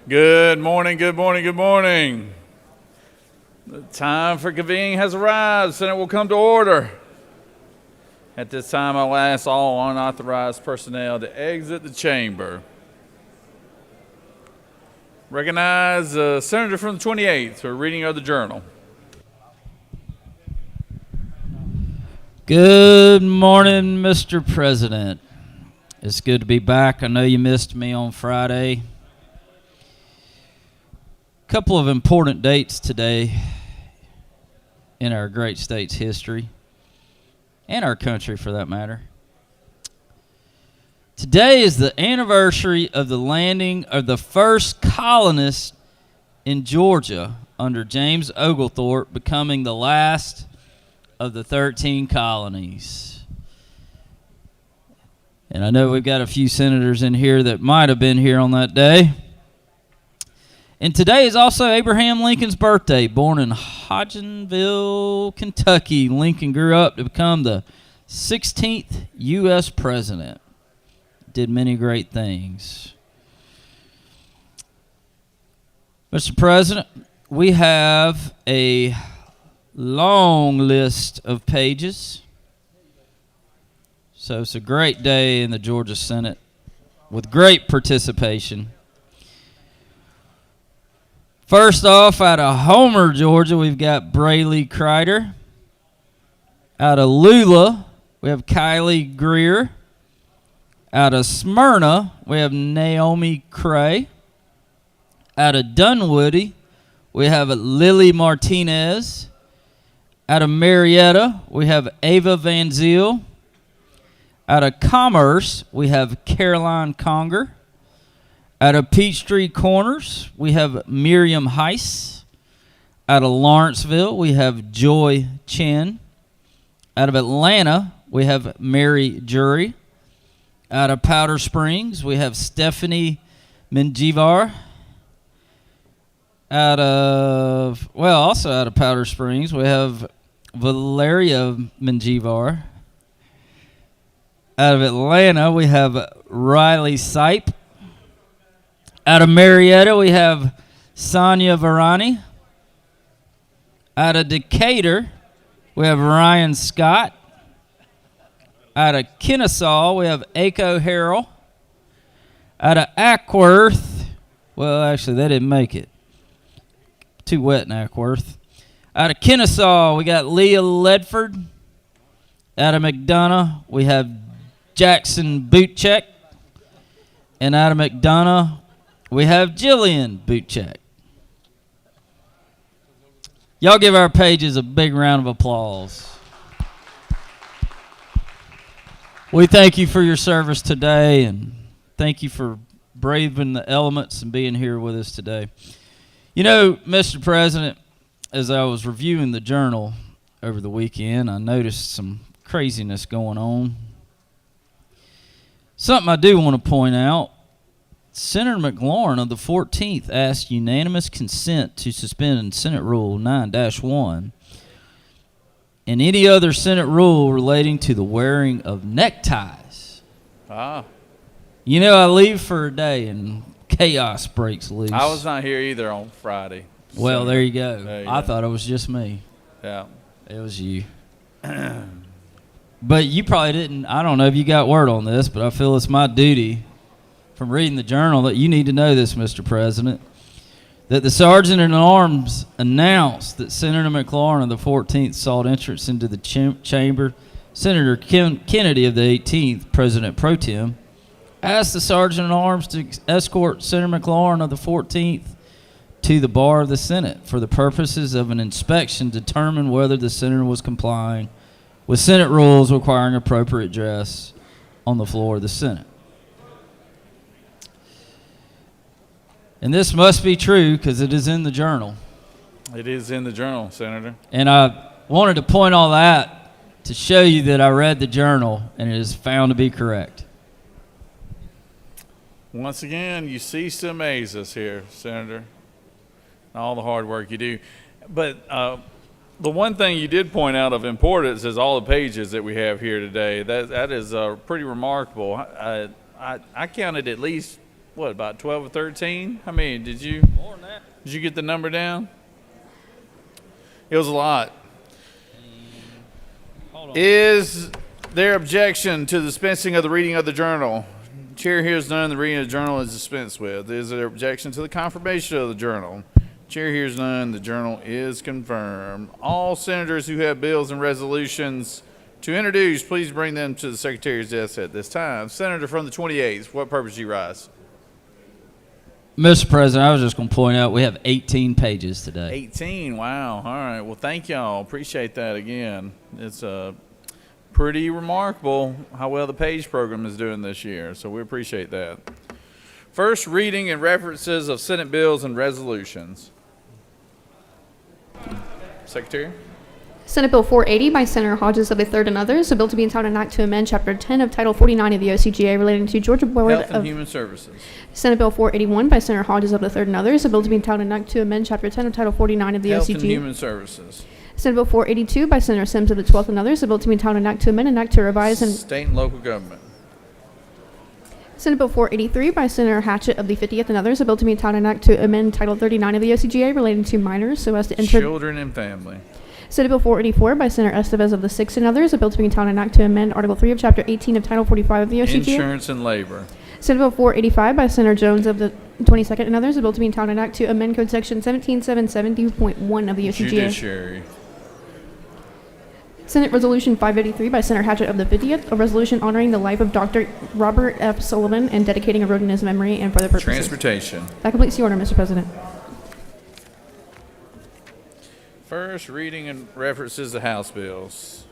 Good morning, good morning, good morning. The time for convening has arrived. Senate will come to order. At this time, I'll ask all unauthorized personnel to exit the chamber. Recognize the senator from the 28th for a reading of the journal. Good morning, Mr. President. It's good to be back. I know you missed me on Friday. Couple of important dates today in our great state's history, and our country for that matter. Today is the anniversary of the landing of the first colonists in Georgia under James Oglethorpe, becoming the last of the 13 colonies. And I know we've got a few senators in here that might have been here on that day. And today is also Abraham Lincoln's birthday. Born in Hodgenville, Kentucky, Lincoln grew up to become the 16th U.S. president. Did many great things. Mr. President, we have a long list of pages. So it's a great day in the Georgia Senate with great participation. First off, out of Homer, Georgia, we've got Braley Kreider. Out of Lula, we have Kylie Greer. Out of Smyrna, we have Naomi Cray. Out of Dunwoody, we have Lily Martinez. Out of Marietta, we have Ava Van Zyl. Out of Commerce, we have Caroline Conger. Out of Peachtree Corners, we have Miriam Heiss. Out of Lawrenceville, we have Joy Chen. Out of Atlanta, we have Mary Jury. Out of Powder Springs, we have Stephanie Menjivar. Also out of Powder Springs, we have Valeria Menjivar. Out of Atlanta, we have Riley Sipe. Out of Marietta, we have Sonia Varani. Out of Decatur, we have Ryan Scott. Out of Kennesaw, we have Aiko Harrell. Out of Ackworth, well, actually, they didn't make it. Too wet in Ackworth. Out of Kennesaw, we got Leah Ledford. Out of McDonough, we have Jackson Bootcheck. And out of McDonough, we have Jillian Bootcheck. Y'all give our pages a big round of applause. We thank you for your service today, and thank you for braving the elements and being here with us today. You know, Mr. President, as I was reviewing the journal over the weekend, I noticed some craziness going on. Something I do want to point out. Senator McLaurin of the 14th asked unanimous consent to suspend Senate Rule 9-1 and any other Senate rule relating to the wearing of neckties. You know, I leave for a day and chaos breaks loose. I was not here either on Friday. Well, there you go. I thought it was just me. Yeah. It was you. But you probably didn't. I don't know if you got word on this, but I feel it's my duty from reading the journal that you need to know this, Mr. President, that the Sergeant at Arms announced that Senator McLaurin of the 14th sought entrance into the chamber. Senator Kennedy of the 18th, President Pro Tem, asked the Sergeant at Arms to escort Senator McLaurin of the 14th to the bar of the Senate for the purposes of an inspection to determine whether the senator was complying with Senate rules requiring appropriate dress on the floor of the Senate. And this must be true because it is in the journal. It is in the journal, Senator. And I wanted to point all that to show you that I read the journal and it is found to be correct. Once again, you cease to amaze us here, Senator, and all the hard work you do. But the one thing you did point out of importance is all the pages that we have here today. That is pretty remarkable. I counted at least what, about 12 or 13? How many did you? More than that. Did you get the number down? It was a lot. Hold on. Is there objection to the dispensing of the reading of the journal? Chair hears none. The reading of the journal is dispensed with. Is there objection to the confirmation of the journal? Chair hears none. The journal is confirmed. All senators who have bills and resolutions to introduce, please bring them to the Secretary's desk at this time. Senator from the 28th, for what purpose do you rise? Mr. President, I was just going to point out we have 18 pages today. 18, wow. All right, well, thank y'all. Appreciate that again. It's pretty remarkable how well the PAGE program is doing this year, so we appreciate that. First reading and references of Senate bills and resolutions. Secretary? Senate Bill 480 by Senator Hodges of the Third and others, a bill to be entitled an act to amend Chapter 10 of Title 49 of the OCGA relating to Georgia Board Health and of... Human Services. Senate Bill 481 by Senator Hodges of the Third and others, a bill to be entitled an act to amend Chapter 10 of Title 49 of the Health and OCGA. Human Services. Senate Bill 482 by Senator Sims of the 12th and others, a bill to be entitled an act to amend an act to revise and... State and local government. Senate Bill 483 by Senator Hatchett of the 50th and others, a bill to be entitled an act to amend Title 39 of the OCGA relating to minors so as to enter... Children and family. Senate Bill 484 by Senator Estevez of the 6th and others, a bill to be entitled an act to amend Article 3 of Chapter 18 of Title 45 of the OCGA. Insurance and labor. Senate Bill 485 by Senator Jones of the 22nd and others, a bill to be entitled an act to amend Code Section 17770.1 of the OCGA. Judiciary. Senate Resolution 583 by Senator Hatchett of the 50th, a resolution honoring the life of Dr. Robert F. Sullivan and dedicating a road in his memory and for other purposes. Transportation. That completes the order, Mr. President. First reading and references to House bills.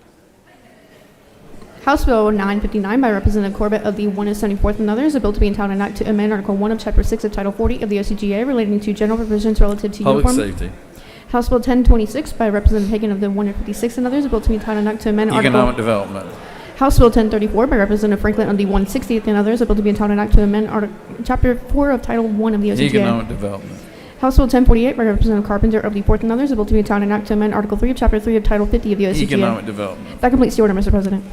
House Bill 959 by Representative Corbett of the 174th and others, a bill to be entitled an act to amend Article 1 of Chapter 6 of Title 40 of the OCGA relating to general provisions relative to Public uniform. safety. House Bill 1026 by Representative Hagan of the 156th and others, a bill to be entitled an act to amend Economic Article... development. House Bill 1034 by Representative Franklin of the 160th and others, a bill to be entitled an act to amend Chapter 4 of Title 1 of the OCGA. Economic development. House Bill 1048 by Representative Carpenter of the 4th and others, a bill to be entitled an act to amend Article 3 of Chapter 3 of Title 50 of the OCGA. Economic development. That completes the order, Mr. President.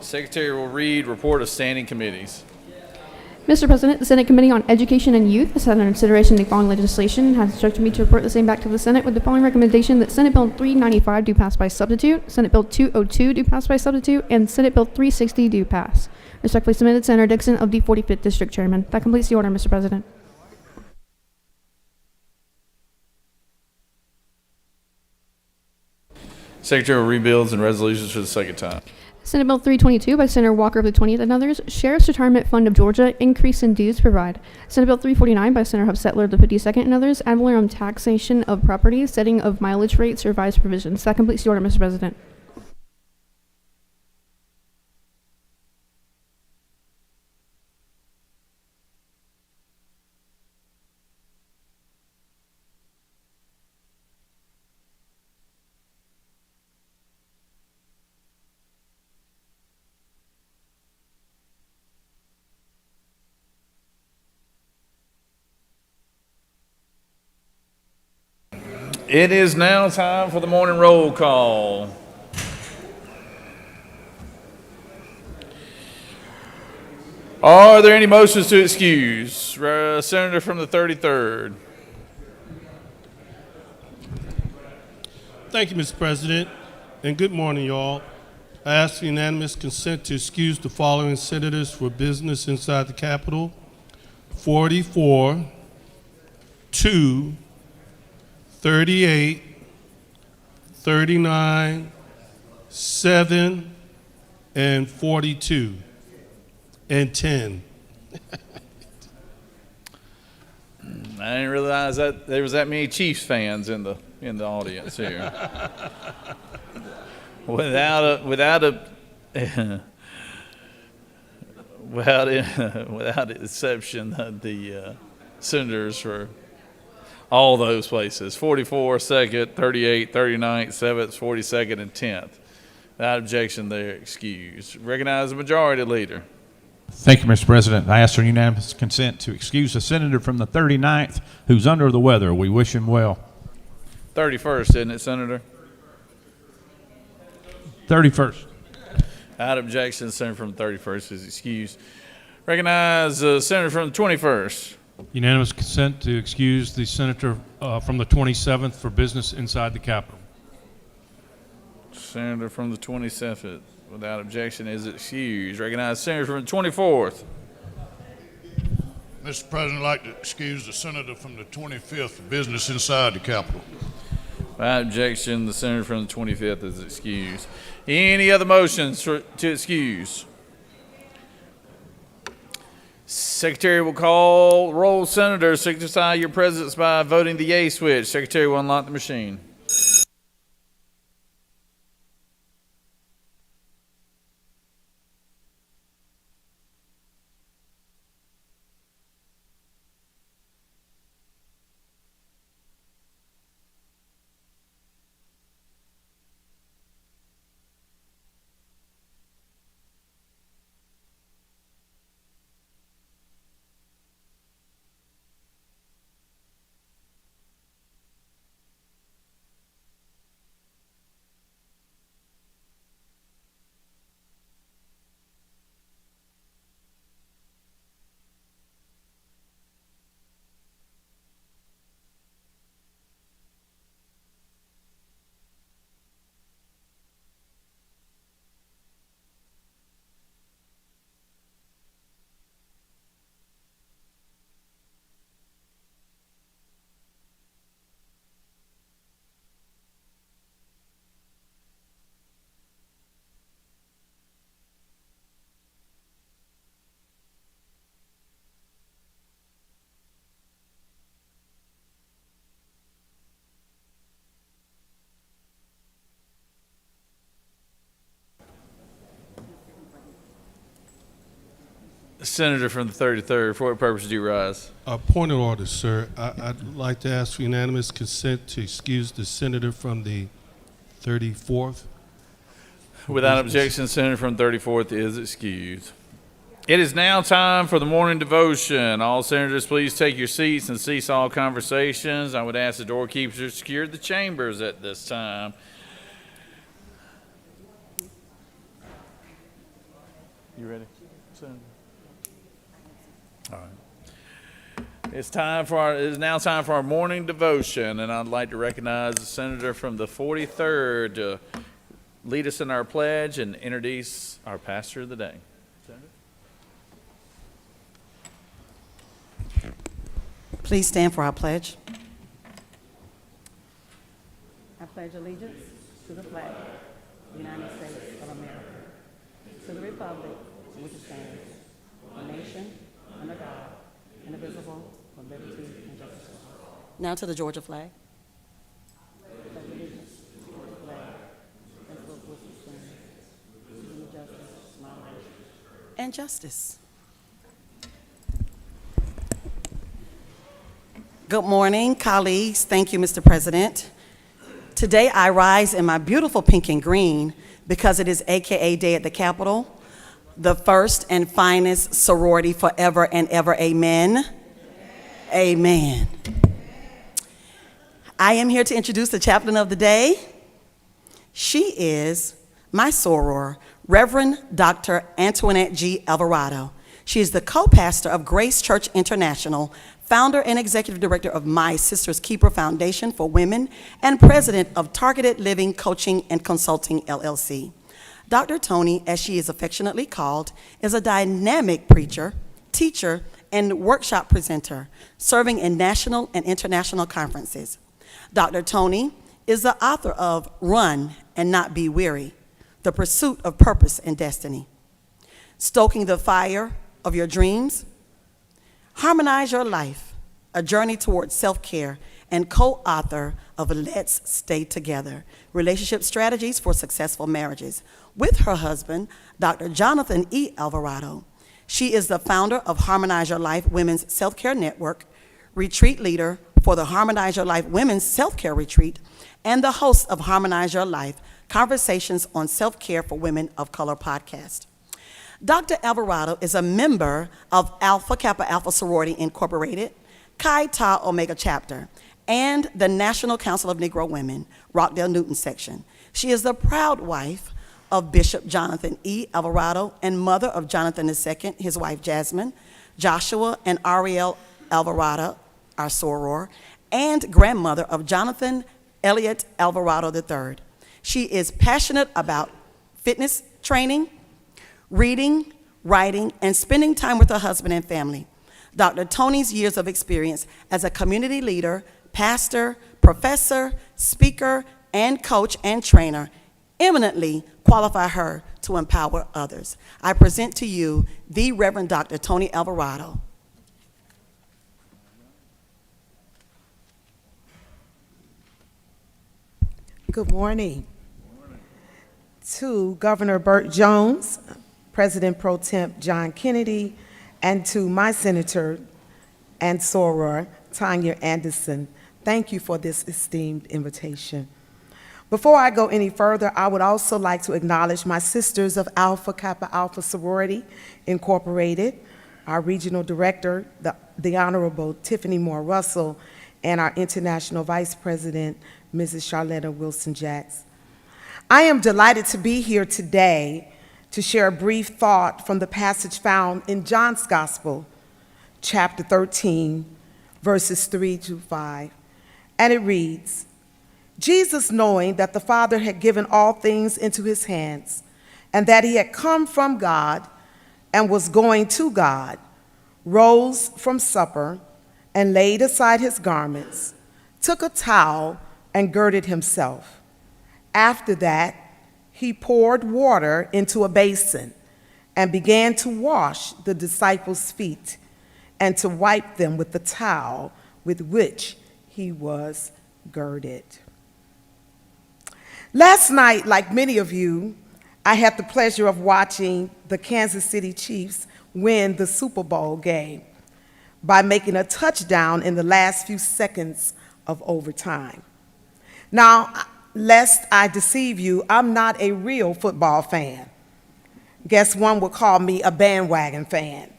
Secretary will read report of standing committees. Mr. President, the Senate Committee on Education and Youth has had under consideration the following legislation and has instructed me to report the same back to the Senate with the following recommendation that Senate Bill 395 do pass by substitute, Senate Bill 202 do pass by substitute, and Senate Bill 360 do pass. Respectfully submitted, Senator Dixon of the 45th District Chairman. That completes the order, Mr. President. Secretary will read bills and resolutions for the second time. Senate Bill 322 by Senator Walker of the 20th and others, Sheriff's Retirement Fund of Georgia, increase in dues provide. Senate Bill 349 by Senator Hufstetler of the 52nd and others, ad valorem taxation of property, setting of mileage rates, revised provisions. That completes the order, Mr. President. It is now time for the morning roll call. Are there any motions to excuse? Senator from the 33rd. Thank you, Mr. President, and good morning, y'all. I ask unanimous consent to excuse the following senators for business inside the Capitol: 44, 2, 38, 39, 7, and 42, and 10. I didn't realize that there was that many Chiefs fans in the audience here. without exception, the senators for all those places: 44, 2nd, 38, 39, 7th, 42nd, and 10th. Without objection, they're excused. Recognize the majority leader. Thank you, Mr. President. I ask for unanimous consent to excuse the senator from the 39th who's under the weather. We wish him well. 31st, isn't it, Senator? 31st. Without objection, the senator from the 31st is excused. Recognize the senator from the 21st. Unanimous consent to excuse the senator from the 27th for business inside the Capitol. Senator from the 27th, without objection, is excused. Recognize senator from the 24th. Mr. President, I'd like to excuse the senator from the 25th for business inside the Capitol. Without objection, the senator from the 25th is excused. Any other motions to excuse? Secretary will call roll. Senator, signify your presence by voting the yea switch. Secretary will unlock the machine. Senator from the 33rd, for what purpose do you rise? A point of order, sir. I'd like to ask for unanimous consent to excuse the senator from the 34th. Without objection, senator from the 34th is excused. It is now time for the morning devotion. All senators, please take your seats and cease all conversations. I would ask the doorkeepers to secure the chambers at this time. You ready, Senator? All right. It is now time for our morning devotion, and I'd like to recognize the senator from the 43rd to lead us in our pledge and introduce our pastor of the day. Senator? Please stand for our pledge. I pledge allegiance to the flag of the United States of America, to the republic for which it stands, a nation under God, indivisible, with liberty and justice for all. Now to the Georgia flag. I pledge allegiance to the flag and for which it stands, union justice, moderation, and justice. Good morning, colleagues. Thank you, Mr. President. Today I rise in my beautiful pink and green because it is AKA Day at the Capitol, the first and finest sorority forever and ever. Amen. Amen. I am here to introduce the chaplain of the day. She is my soror, Reverend Dr. Antoinette G. Alvarado. She is the co-pastor of Grace Church International, founder and executive director of My Sister's Keeper Foundation for Women, and president of Targeted Living Coaching and Consulting, LLC. Dr. Tony, as she is affectionately called, is a dynamic preacher, teacher, and workshop presenter, serving in national and international conferences. Dr. Tony is the author of Run and Not Be Weary, The Pursuit of Purpose and Destiny, Stoking the Fire of Your Dreams, Harmonize Your Life, A Journey Towards Self-Care, and co-author of Let's Stay Together, Relationship Strategies for Successful Marriages, with her husband, Dr. Jonathan E. Alvarado. She is the founder of Harmonize Your Life Women's Self-Care Network, retreat leader for the Harmonize Your Life Women's Self-Care Retreat, and the host of Harmonize Your Life, Conversations on Self-Care for Women of Color podcast. Dr. Alvarado is a member of Alpha Kappa Alpha Sorority Incorporated, Chi Tau Omega Chapter, and the National Council of Negro Women, Rockdale Newton Section. She is the proud wife of Bishop Jonathan E. Alvarado and mother of Jonathan II, his wife Jasmine, Joshua and Ariel Alvarado, our soror, and grandmother of Jonathan Elliott Alvarado III. She is passionate about fitness training, reading, writing, and spending time with her husband and family. Dr. Tony's years of experience as a community leader, pastor, professor, speaker, and coach and trainer eminently qualify her to empower others. I present to you the Reverend Dr. Tony Alvarado. Good morning. To Governor Burt Jones, President Pro Temp John Kennedy, and to my senator and soror, Tanya Anderson, thank you for this esteemed invitation. Before I go any further, I would also like to acknowledge my sisters of Alpha Kappa Alpha Sorority Incorporated, our regional director, the Honorable Tiffany Moore Russell, and our international vice president, Mrs. Charletta Wilson-Jacks. I am delighted to be here today to share a brief thought from the passage found in John's Gospel, chapter 13, verses 3 to 5. And it reads, Jesus, knowing that the Father had given all things into his hands, and that he had come from God and was going to God, rose from supper and laid aside his garments, took a towel and girded himself. After that, he poured water into a basin and began to wash the disciples' feet and to wipe them with the towel with which he was girded. Last night, like many of you, I had the pleasure of watching the Kansas City Chiefs win the Super Bowl game by making a touchdown in the last few seconds of overtime. Now, lest I deceive you, I'm not a real football fan. Guess one would call me a bandwagon fan,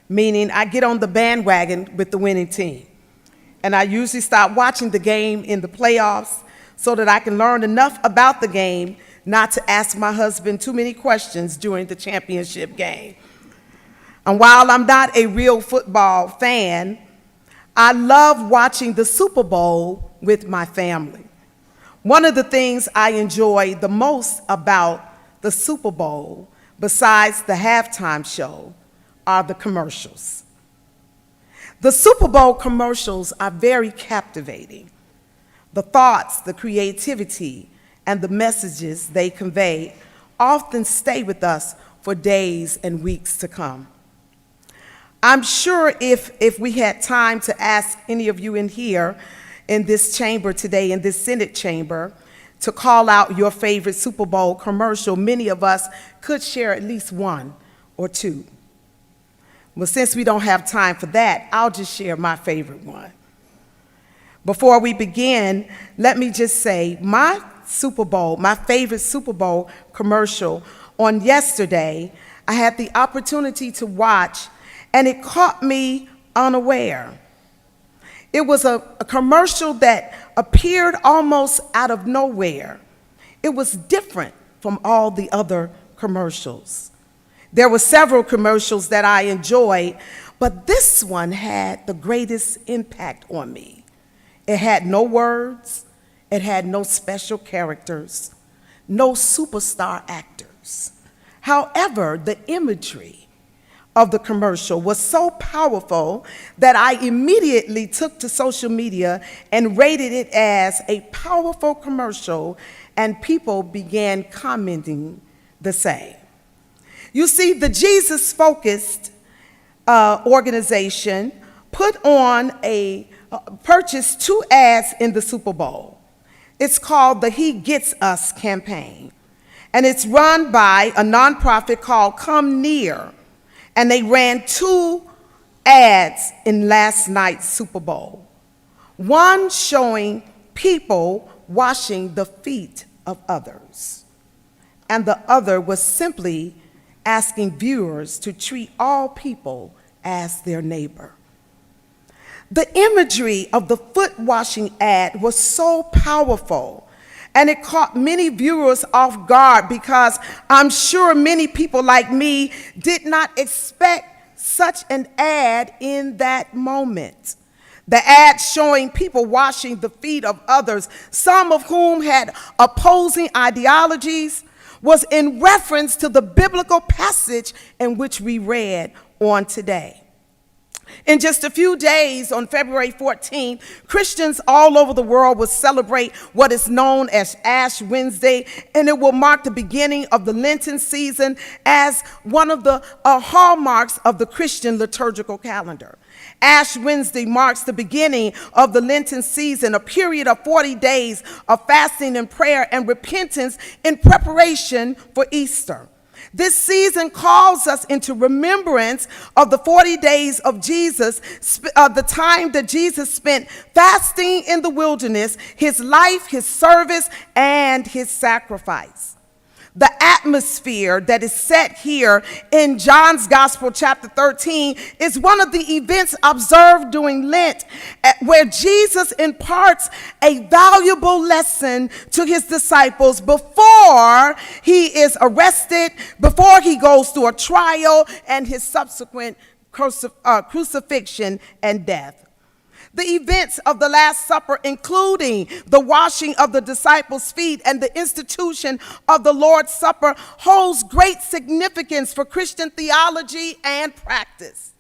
meaning I get on the bandwagon with the winning team. And I usually start watching the game in the playoffs so that I can learn enough about the game not to ask my husband too many questions during the championship game. And while I'm not a real football fan, I love watching the Super Bowl with my family. One of the things I enjoy the most about the Super Bowl, besides the halftime show, are the commercials. The Super Bowl commercials are very captivating. The thoughts, the creativity, and the messages they convey often stay with us for days and weeks to come. I'm sure if we had time to ask any of you in here, in this chamber today, in this Senate chamber, to call out your favorite Super Bowl commercial, many of us could share at least one or two. Well, since we don't have time for that, I'll just share my favorite one. Before we begin, let me just say my favorite Super Bowl commercial on yesterday, I had the opportunity to watch, and it caught me unaware. It was a commercial that appeared almost out of nowhere. It was different from all the other commercials. There were several commercials that I enjoyed, but this one had the greatest impact on me. It had no words, it had no special characters, no superstar actors. However, the imagery of the commercial was so powerful that I immediately took to social media and rated it as a powerful commercial, and people began commenting the same. You see, the Jesus-focused organization purchased 2 ads in the Super Bowl. It's called the He Gets Us campaign, and it's run by a nonprofit called Come Near. And they ran 2 ads in last night's Super Bowl. One showing people washing the feet of others, and the other was simply asking viewers to treat all people as their neighbor. The imagery of the foot washing ad was so powerful, And it caught many viewers off guard because I'm sure many people like me did not expect such an ad in that moment. The ad showing people washing the feet of others, some of whom had opposing ideologies, was in reference to the biblical passage in which we read on today. In just a few days, on February 14th, Christians all over the world will celebrate what is known as Ash Wednesday, and it will mark the beginning of the Lenten season as one of the hallmarks of the Christian liturgical calendar. Ash Wednesday marks the beginning of the Lenten season, a period of 40 days of fasting and prayer and repentance in preparation for Easter. This season calls us into remembrance of the 40 days of Jesus, the time that Jesus spent fasting in the wilderness, his life, his service, and his sacrifice. The atmosphere that is set here in John's Gospel, chapter 13, is one of the events observed during Lent, where Jesus imparts a valuable lesson to his disciples before he is arrested, before he goes through a trial, and his subsequent crucifixion and death. The events of the Last Supper, including the washing of the disciples' feet and the institution of the Lord's Supper, holds great significance for Christian theology and practice.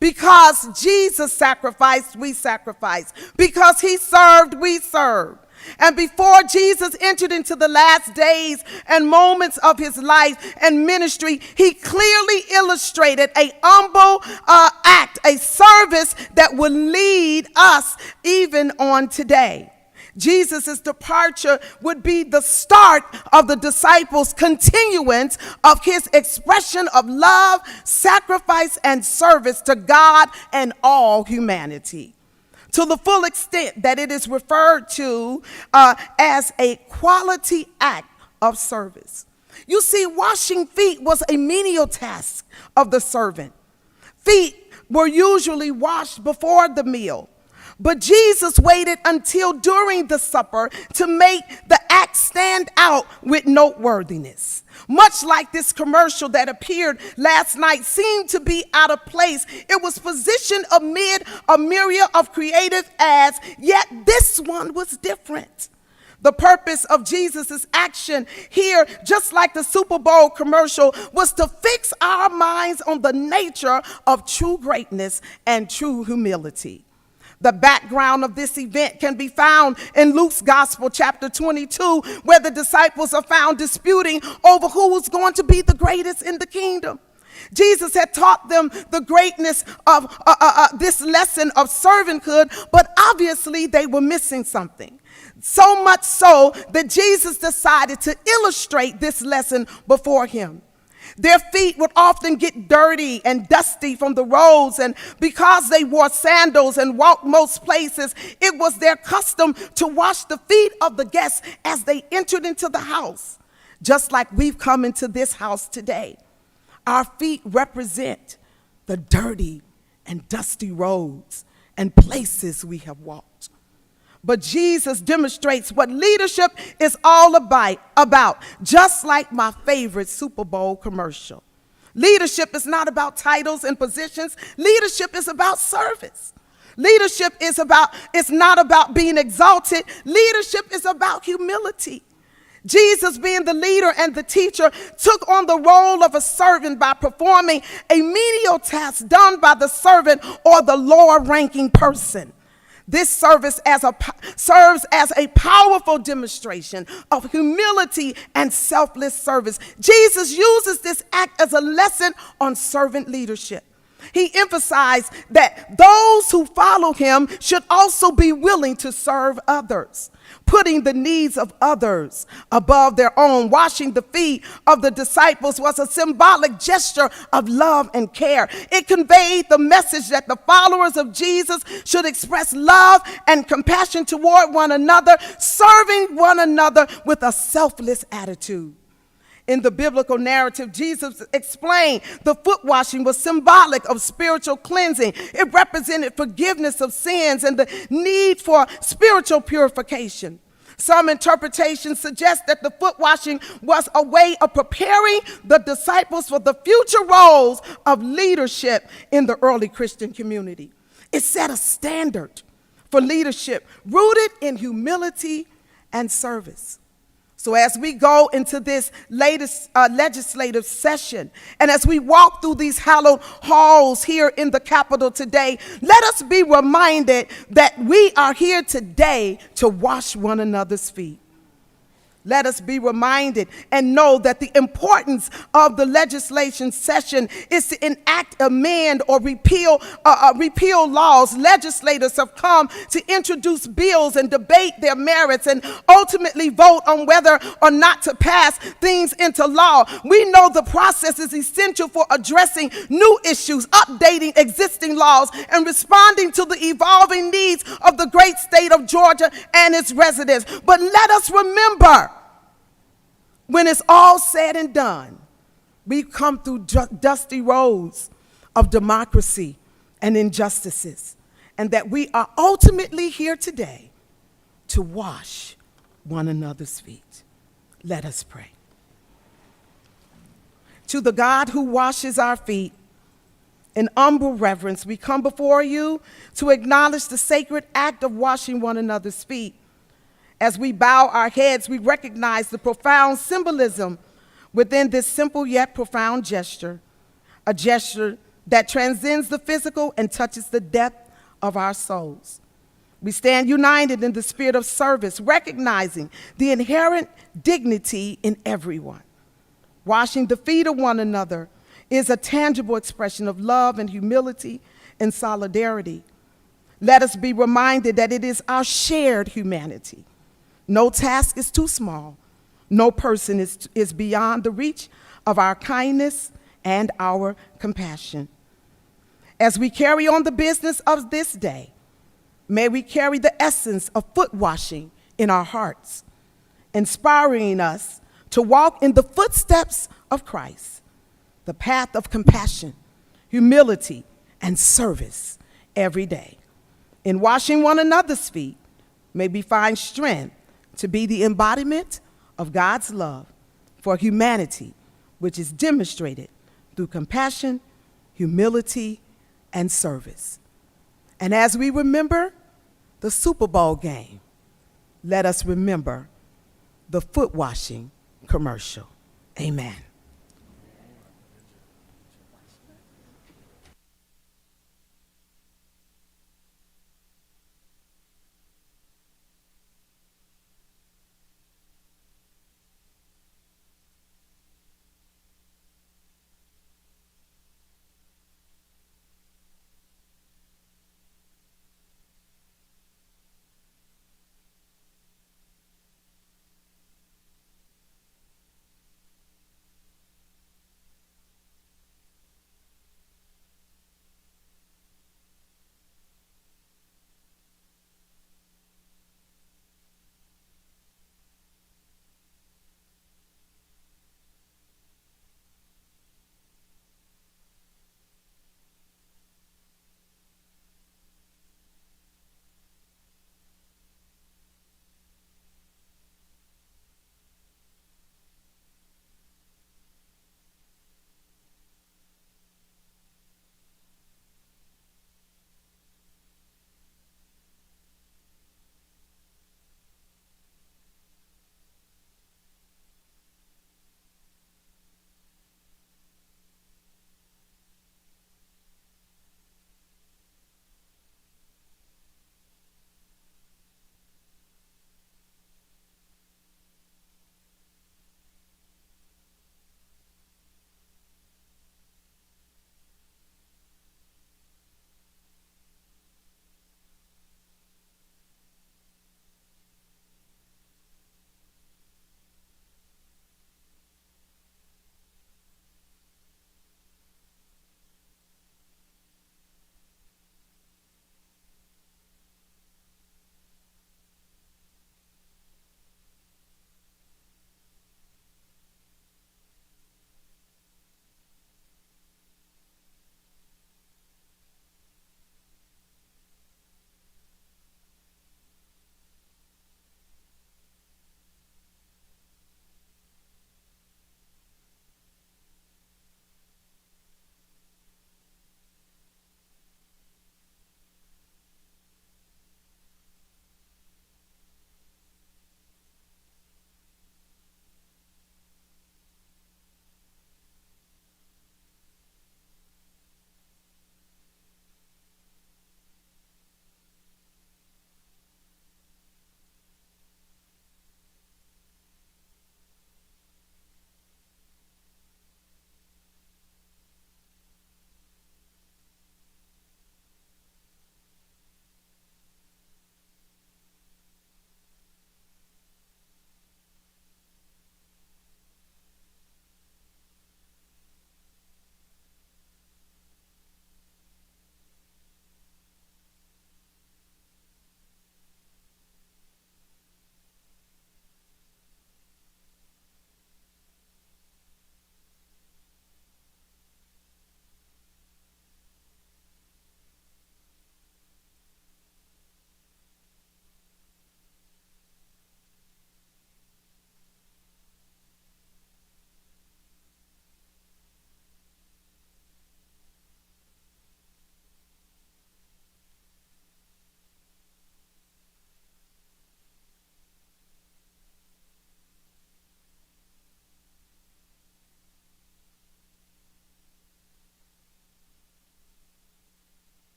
Because Jesus sacrificed, we sacrifice. Because he served, we serve. And before Jesus entered into the last days and moments of his life and ministry, he clearly illustrated a humble act, a service that will lead us even on today. Jesus' departure would be the start of the disciples' continuance of his expression of love, sacrifice, and service to God and all humanity, to the full extent that it is referred to as a quality act of service. You see, washing feet was a menial task of the servant. Feet were usually washed before the meal, but Jesus waited until during the supper to make the act stand out with noteworthiness. Much like this commercial that appeared last night seemed to be out of place, it was positioned amid a myriad of creative ads, yet this one was different. The purpose of Jesus' action here, just like the Super Bowl commercial, was to fix our minds on the nature of true greatness and true humility. The background of this event can be found in Luke's Gospel, chapter 22, where the disciples are found disputing over who was going to be the greatest in the kingdom. Jesus had taught them the greatness of this lesson of servanthood, but obviously they were missing something. So much so that Jesus decided to illustrate this lesson before him. Their feet would often get dirty and dusty from the roads, and because they wore sandals and walked most places, it was their custom to wash the feet of the guests as they entered into the house. Just like we've come into this house today, our feet represent the dirty and dusty roads and places we have walked. But Jesus demonstrates what leadership is all about, just like my favorite Super Bowl commercial. Leadership is not about titles and positions. Leadership is about service. Leadership is not about being exalted. Leadership is about humility. Jesus, being the leader and the teacher, took on the role of a servant by performing a menial task done by the servant or the lower-ranking person. This serves as a powerful demonstration of humility and selfless service. Jesus uses this act as a lesson on servant leadership. He emphasized that those who follow him should also be willing to serve others, putting the needs of others above their own. Washing the feet of the disciples was a symbolic gesture of love and care. It conveyed the message that the followers of Jesus should express love and compassion toward one another, serving one another with a selfless attitude. In the biblical narrative, Jesus explained the foot washing was symbolic of spiritual cleansing. It represented forgiveness of sins and the need for spiritual purification. Some interpretations suggest that the foot washing was a way of preparing the disciples for the future roles of leadership in the early Christian community. It set a standard for leadership rooted in humility and service. So as we go into this latest legislative session, and as we walk through these hallowed halls here in the Capitol today, let us be reminded that we are here today to wash one another's feet. Let us be reminded and know that the importance of the legislation session is to enact, amend, or repeal laws. Legislators have come to introduce bills and debate their merits and ultimately vote on whether or not to pass things into law. We know the process is essential for addressing new issues, updating existing laws, and responding to the evolving needs of the great state of Georgia and its residents. But let us remember, when it's all said and done, we come through dusty roads of democracy and injustices, and that we are ultimately here today to wash one another's feet. Let us pray. To the God who washes our feet, in humble reverence, we come before you to acknowledge the sacred act of washing one another's feet. As we bow our heads, we recognize the profound symbolism within this simple yet profound gesture, a gesture that transcends the physical and touches the depth of our souls. We stand united in the spirit of service, recognizing the inherent dignity in everyone. Washing the feet of one another is a tangible expression of love and humility and solidarity. Let us be reminded that it is our shared humanity. No task is too small. No person is beyond the reach of our kindness and our compassion. As we carry on the business of this day, may we carry the essence of foot washing in our hearts, inspiring us to walk in the footsteps of Christ, the path of compassion, humility, and service every day. In washing one another's feet, may we find strength to be the embodiment of God's love for humanity, which is demonstrated through compassion, humility, and service. And as we remember the Super Bowl game, let us remember the foot washing commercial. Amen.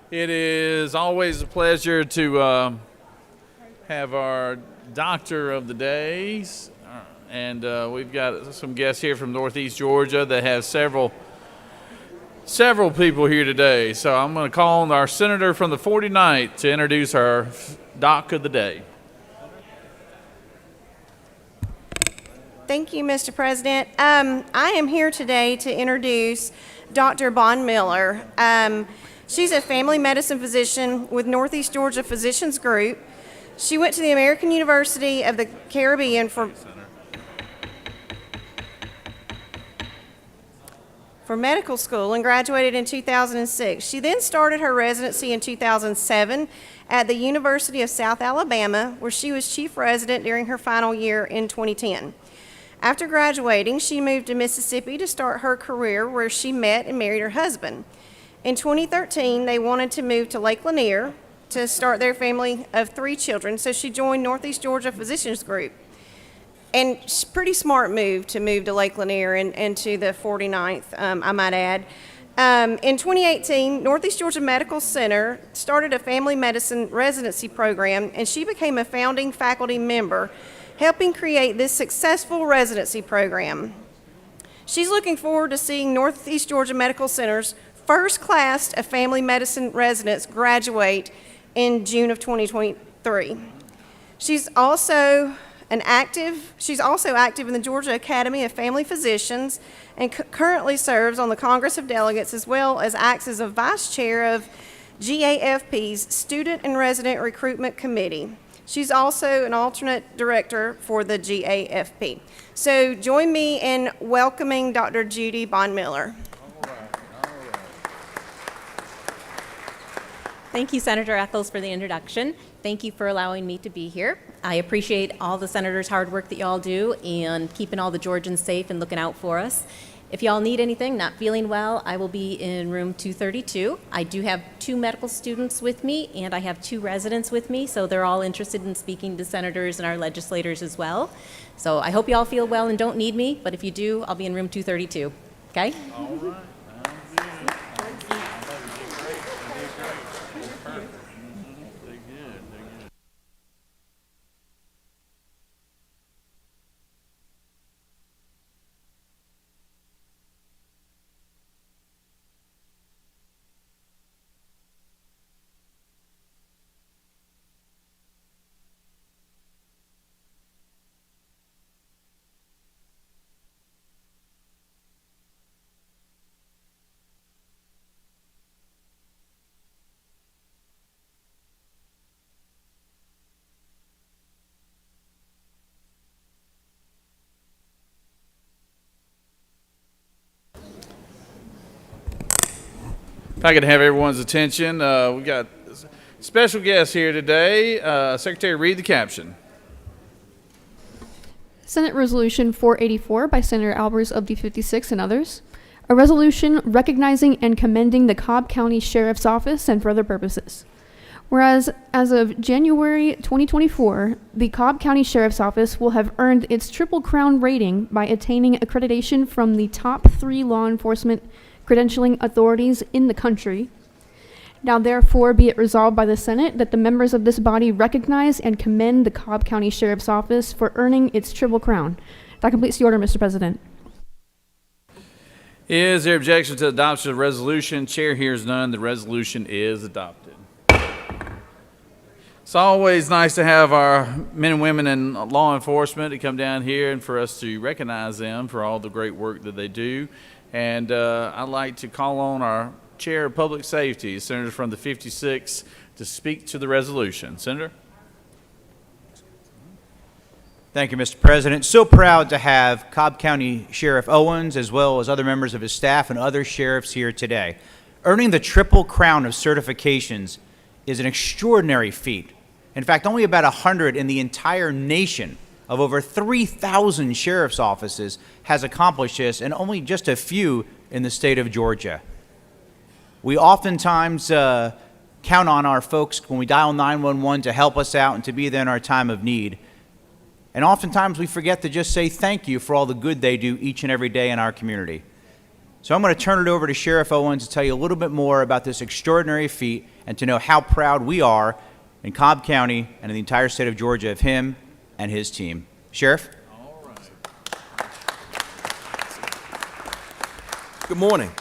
It is always a pleasure to have our doctor of the days, and we've got some guests here from Northeast Georgia that have several people here today. So I'm going to call on our senator from the 49th to introduce our doc of the day. Thank you, Mr. President. I am here today to introduce Dr. Bond Miller. She's a family medicine physician with Northeast Georgia Physicians Group. She went to the American University of the Caribbean for medical school and graduated in 2006. She then started her residency in 2007 at the University of South Alabama, where she was chief resident during her final year in 2010. After graduating, she moved to Mississippi to start her career, where she met and married her husband. In 2013, they wanted to move to Lake Lanier to start their family of 3 children, so she joined Northeast Georgia Physicians Group. And pretty smart move to move to Lake Lanier and to the 49th, I might add. In 2018, Northeast Georgia Medical Center started a family medicine residency program, and she became a founding faculty member, helping create this successful residency program. She's looking forward to seeing Northeast Georgia Medical Center's first class of family medicine residents graduate in June of 2023. She's also active in the Georgia Academy of Family Physicians and currently serves on the Congress of Delegates, as well as acts as a vice chair of GAFP's Student and Resident Recruitment Committee. She's also an alternate director for the GAFP. So join me in welcoming Dr. Judy Bond Miller. Thank you, Senator Eccles, for the introduction. Thank you for allowing me to be here. I appreciate all the senators' hard work that y'all do and keeping all the Georgians safe and looking out for us. If y'all need anything, not feeling well, I will be in room 232. I do have 2 medical students with me, and I have 2 residents with me, so they're all interested in speaking to senators and our legislators as well. So I hope y'all feel well and don't need me, but if you do, I'll be in room 232. Okay? All right. If I could have everyone's attention, we got special guests here today. Secretary, read the caption. Senate Resolution 484 by Senator Albers of D56 and others. A resolution recognizing and commending the Cobb County Sheriff's Office and for other purposes. Whereas, as of January 2024, the Cobb County Sheriff's Office will have earned its Triple Crown rating by attaining accreditation from the top 3 law enforcement credentialing authorities in the country. Now therefore be it resolved by the Senate that the members of this body recognize and commend the Cobb County Sheriff's Office for earning its Triple Crown. That completes the order, Mr. President. Is there objection to the adoption of the resolution? Chair hears none. The resolution is adopted. It's always nice to have our men and women in law enforcement to come down here and for us to recognize them for all the great work that they do. And I'd like to call on our Chair of Public Safety, Senator from the 56, to speak to the resolution. Senator? Thank you, Mr. President. So proud to have Cobb County Sheriff Owens, as well as other members of his staff and other sheriffs here today. Earning the Triple Crown of certifications is an extraordinary feat. In fact, only about 100 in the entire nation of over 3,000 sheriff's offices has accomplished this, and only just a few in the state of Georgia. We oftentimes count on our folks when we dial 911 to help us out and to be there in our time of need. And oftentimes we forget to just say thank you for all the good they do each and every day in our community. So I'm going to turn it over to Sheriff Owens to tell you a little bit more about this extraordinary feat and to know how proud we are in Cobb County and in the entire state of Georgia of him and his team. Sheriff? Good morning.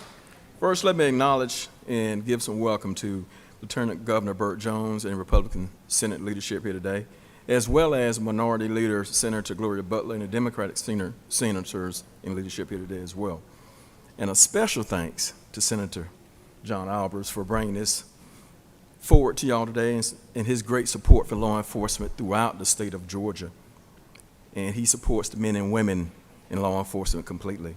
First, let me acknowledge and give some welcome to Lieutenant Governor Burt Jones and Republican Senate leadership here today, as well as Minority Leader Senator Gloria Butler and the Democratic senators in leadership here today as well. And a special thanks to Senator John Albers for bringing this forward to y'all today and his great support for law enforcement throughout the state of Georgia. And he supports the men and women in law enforcement completely.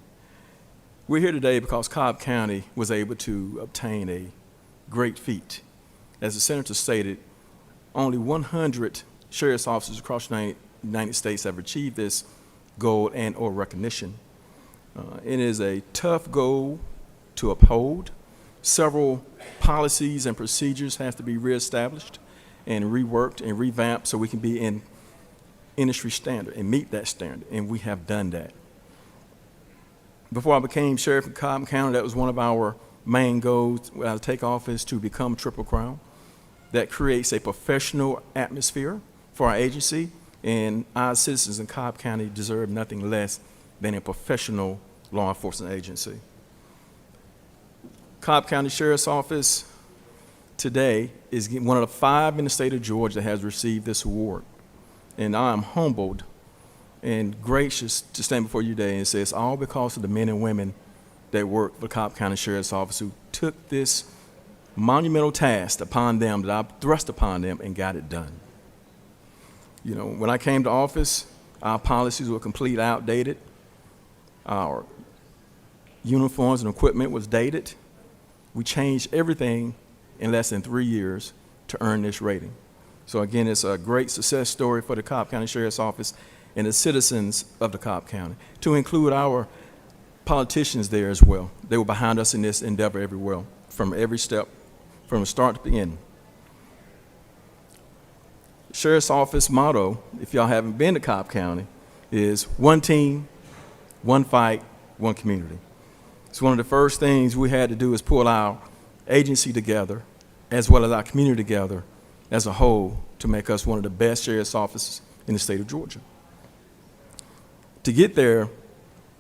We're here today because Cobb County was able to obtain a great feat. As the senator stated, only 100 sheriff's officers across the United States have achieved this goal and or recognition. It is a tough goal to uphold. Several policies and procedures have to be reestablished and reworked and revamped so we can be in industry standard and meet that standard, and we have done that. Before I became sheriff of Cobb County, that was one of our main goals when I take office, to become Triple Crown. That creates a professional atmosphere for our agency, and our citizens in Cobb County deserve nothing less than a professional law enforcement agency. Cobb County Sheriff's Office today is one of the 5 in the state of Georgia that has received this award, and I am humbled and gracious to stand before you today and say it's all because of the men and women that work for Cobb County Sheriff's Office, who took this monumental task upon them, that I thrust upon them, and got it done. You know, when I came to office, our policies were completely outdated. Our uniforms and equipment was dated. We changed everything in less than 3 years to earn this rating. So again, it's a great success story for the Cobb County Sheriff's Office and the citizens of the Cobb County, to include our politicians there as well. They were behind us in this endeavor everywhere, from every step, from the start to the end. Sheriff's Office motto, if y'all haven't been to Cobb County, is one team, one fight, one community. So one of the first things we had to do is pull our agency together, as well as our community together as a whole, to make us one of the best sheriff's offices in the state of Georgia. To get there,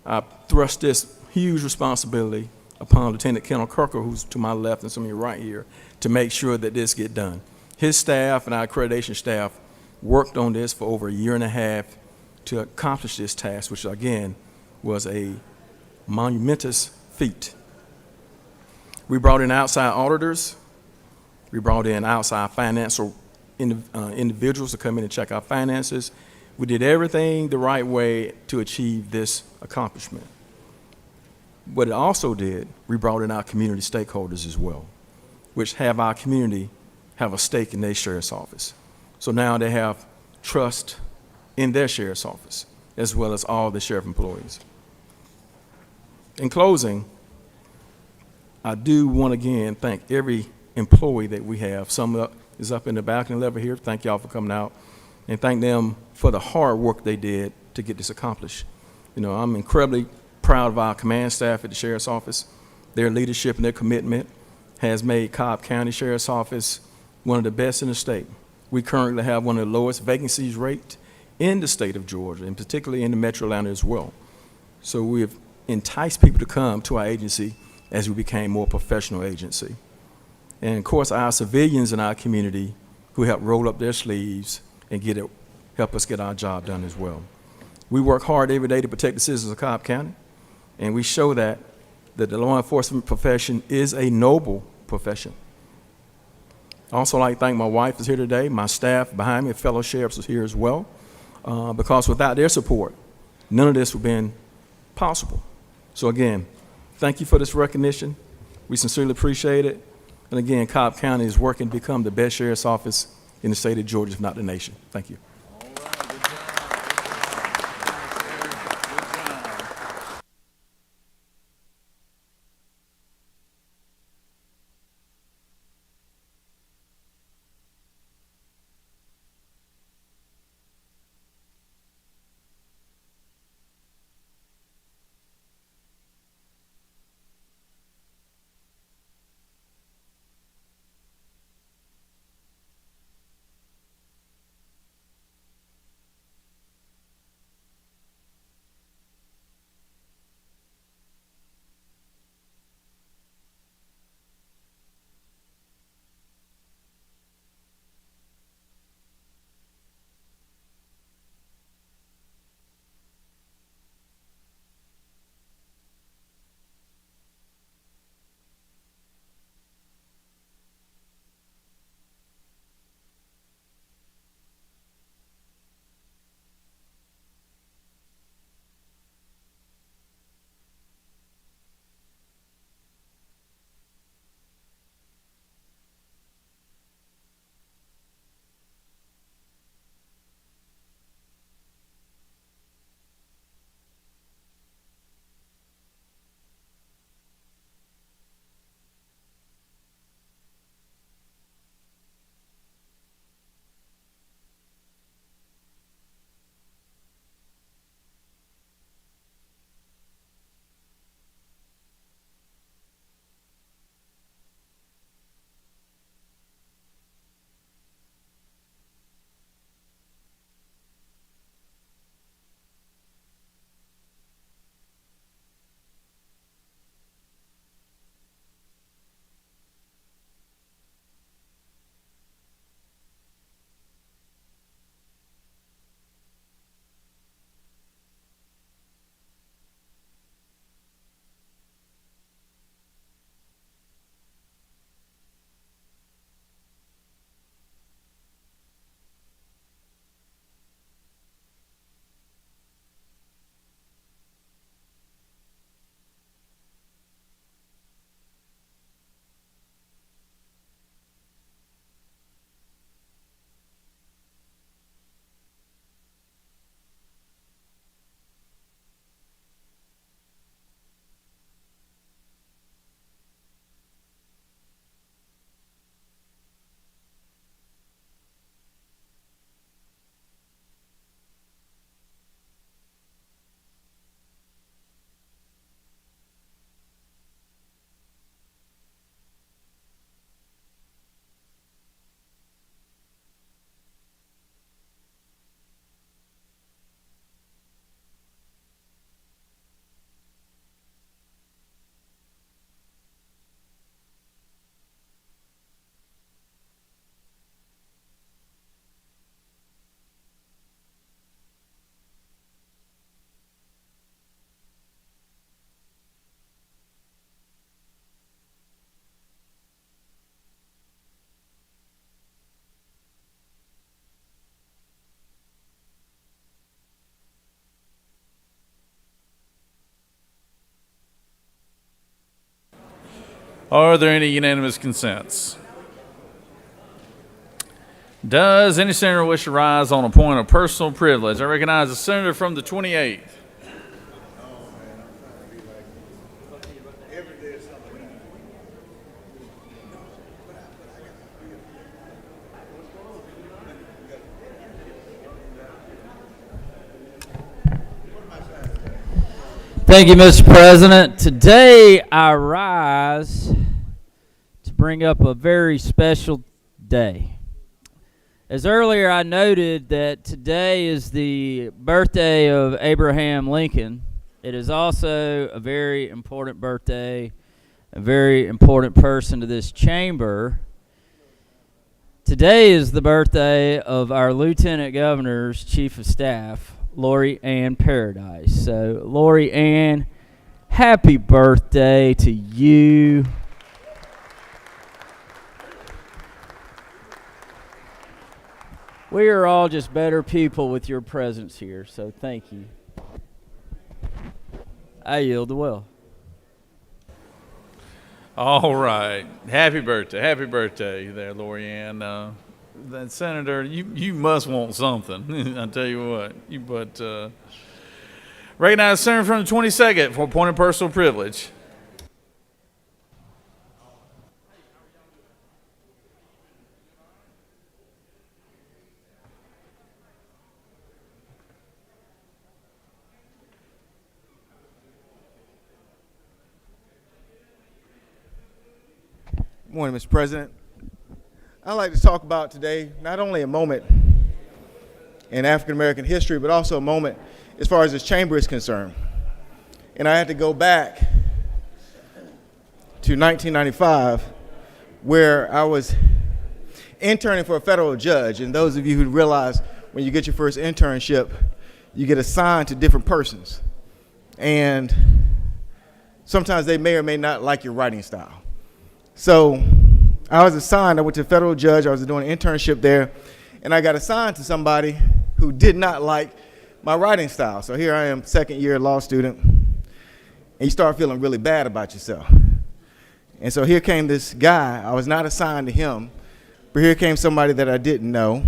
I thrust this huge responsibility upon Lieutenant Kendall Kirker, who's to my left and some of you right here, to make sure that this get done. His staff and our accreditation staff worked on this for over 1.5 years to accomplish this task, which again was a monumentous feat. We brought in outside auditors. We brought in outside financial individuals to come in and check our finances. We did everything the right way to achieve this accomplishment. What it also did, we brought in our community stakeholders as well, which have our community have a stake in their sheriff's office. So now they have trust in their sheriff's office, as well as all the sheriff employees. In closing, I do want to again thank every employee that we have. Some is up in the balcony level here. Thank y'all for coming out, and thank them for the hard work they did to get this accomplished. You know, I'm incredibly proud of our command staff at the Sheriff's Office. Their leadership and their commitment has made Cobb County Sheriff's Office one of the best in the state. We currently have one of the lowest vacancies rate in the state of Georgia, and particularly in the Metro Atlanta as well. So we have enticed people to come to our agency as we became more professional agency. And of course, our civilians in our community who help roll up their sleeves and help us get our job done as well. We work hard every day to protect the citizens of Cobb County, and we show that the law enforcement profession is a noble profession. I also like to thank my wife is here today, my staff behind me, fellow sheriffs is here as well, because without their support, none of this would have been possible. So again, thank you for this recognition. We sincerely appreciate it. And again, Cobb County is working to become the best sheriff's office in the state of Georgia, if not the nation. Thank you. Are there any unanimous consents? Does any senator wish to rise on a point of personal privilege? I recognize the senator from the 28th. Thank you, Mr. President. Today I rise to bring up a very special day. As earlier I noted that today is the birthday of Abraham Lincoln. It is also a very important birthday, a very important person to this chamber. Today is the birthday of our Lieutenant Governor's Chief of Staff, Lori Ann Paradise. So, Lori Ann, happy birthday to you. We are all just better people with your presence here, so thank you. I yield the will. All right. Happy birthday there, Lori Ann. That Senator, you must want something. I tell you what. Recognize the senator from the 22nd for a point of personal privilege. Good morning, Mr. President. I'd like to talk about today not only a moment in African American history, but also a moment as far as this chamber is concerned. And I had to go back to 1995, where I was interning for a federal judge. And those of you who realize when you get your first internship, you get assigned to different persons. And sometimes they may or may not like your writing style. So I was assigned, I went to a federal judge, I was doing an internship there, and I got assigned to somebody who did not like my writing style. So here I am, second year law student, and you start feeling really bad about yourself. And so here came this guy, I was not assigned to him, but here came somebody that I didn't know,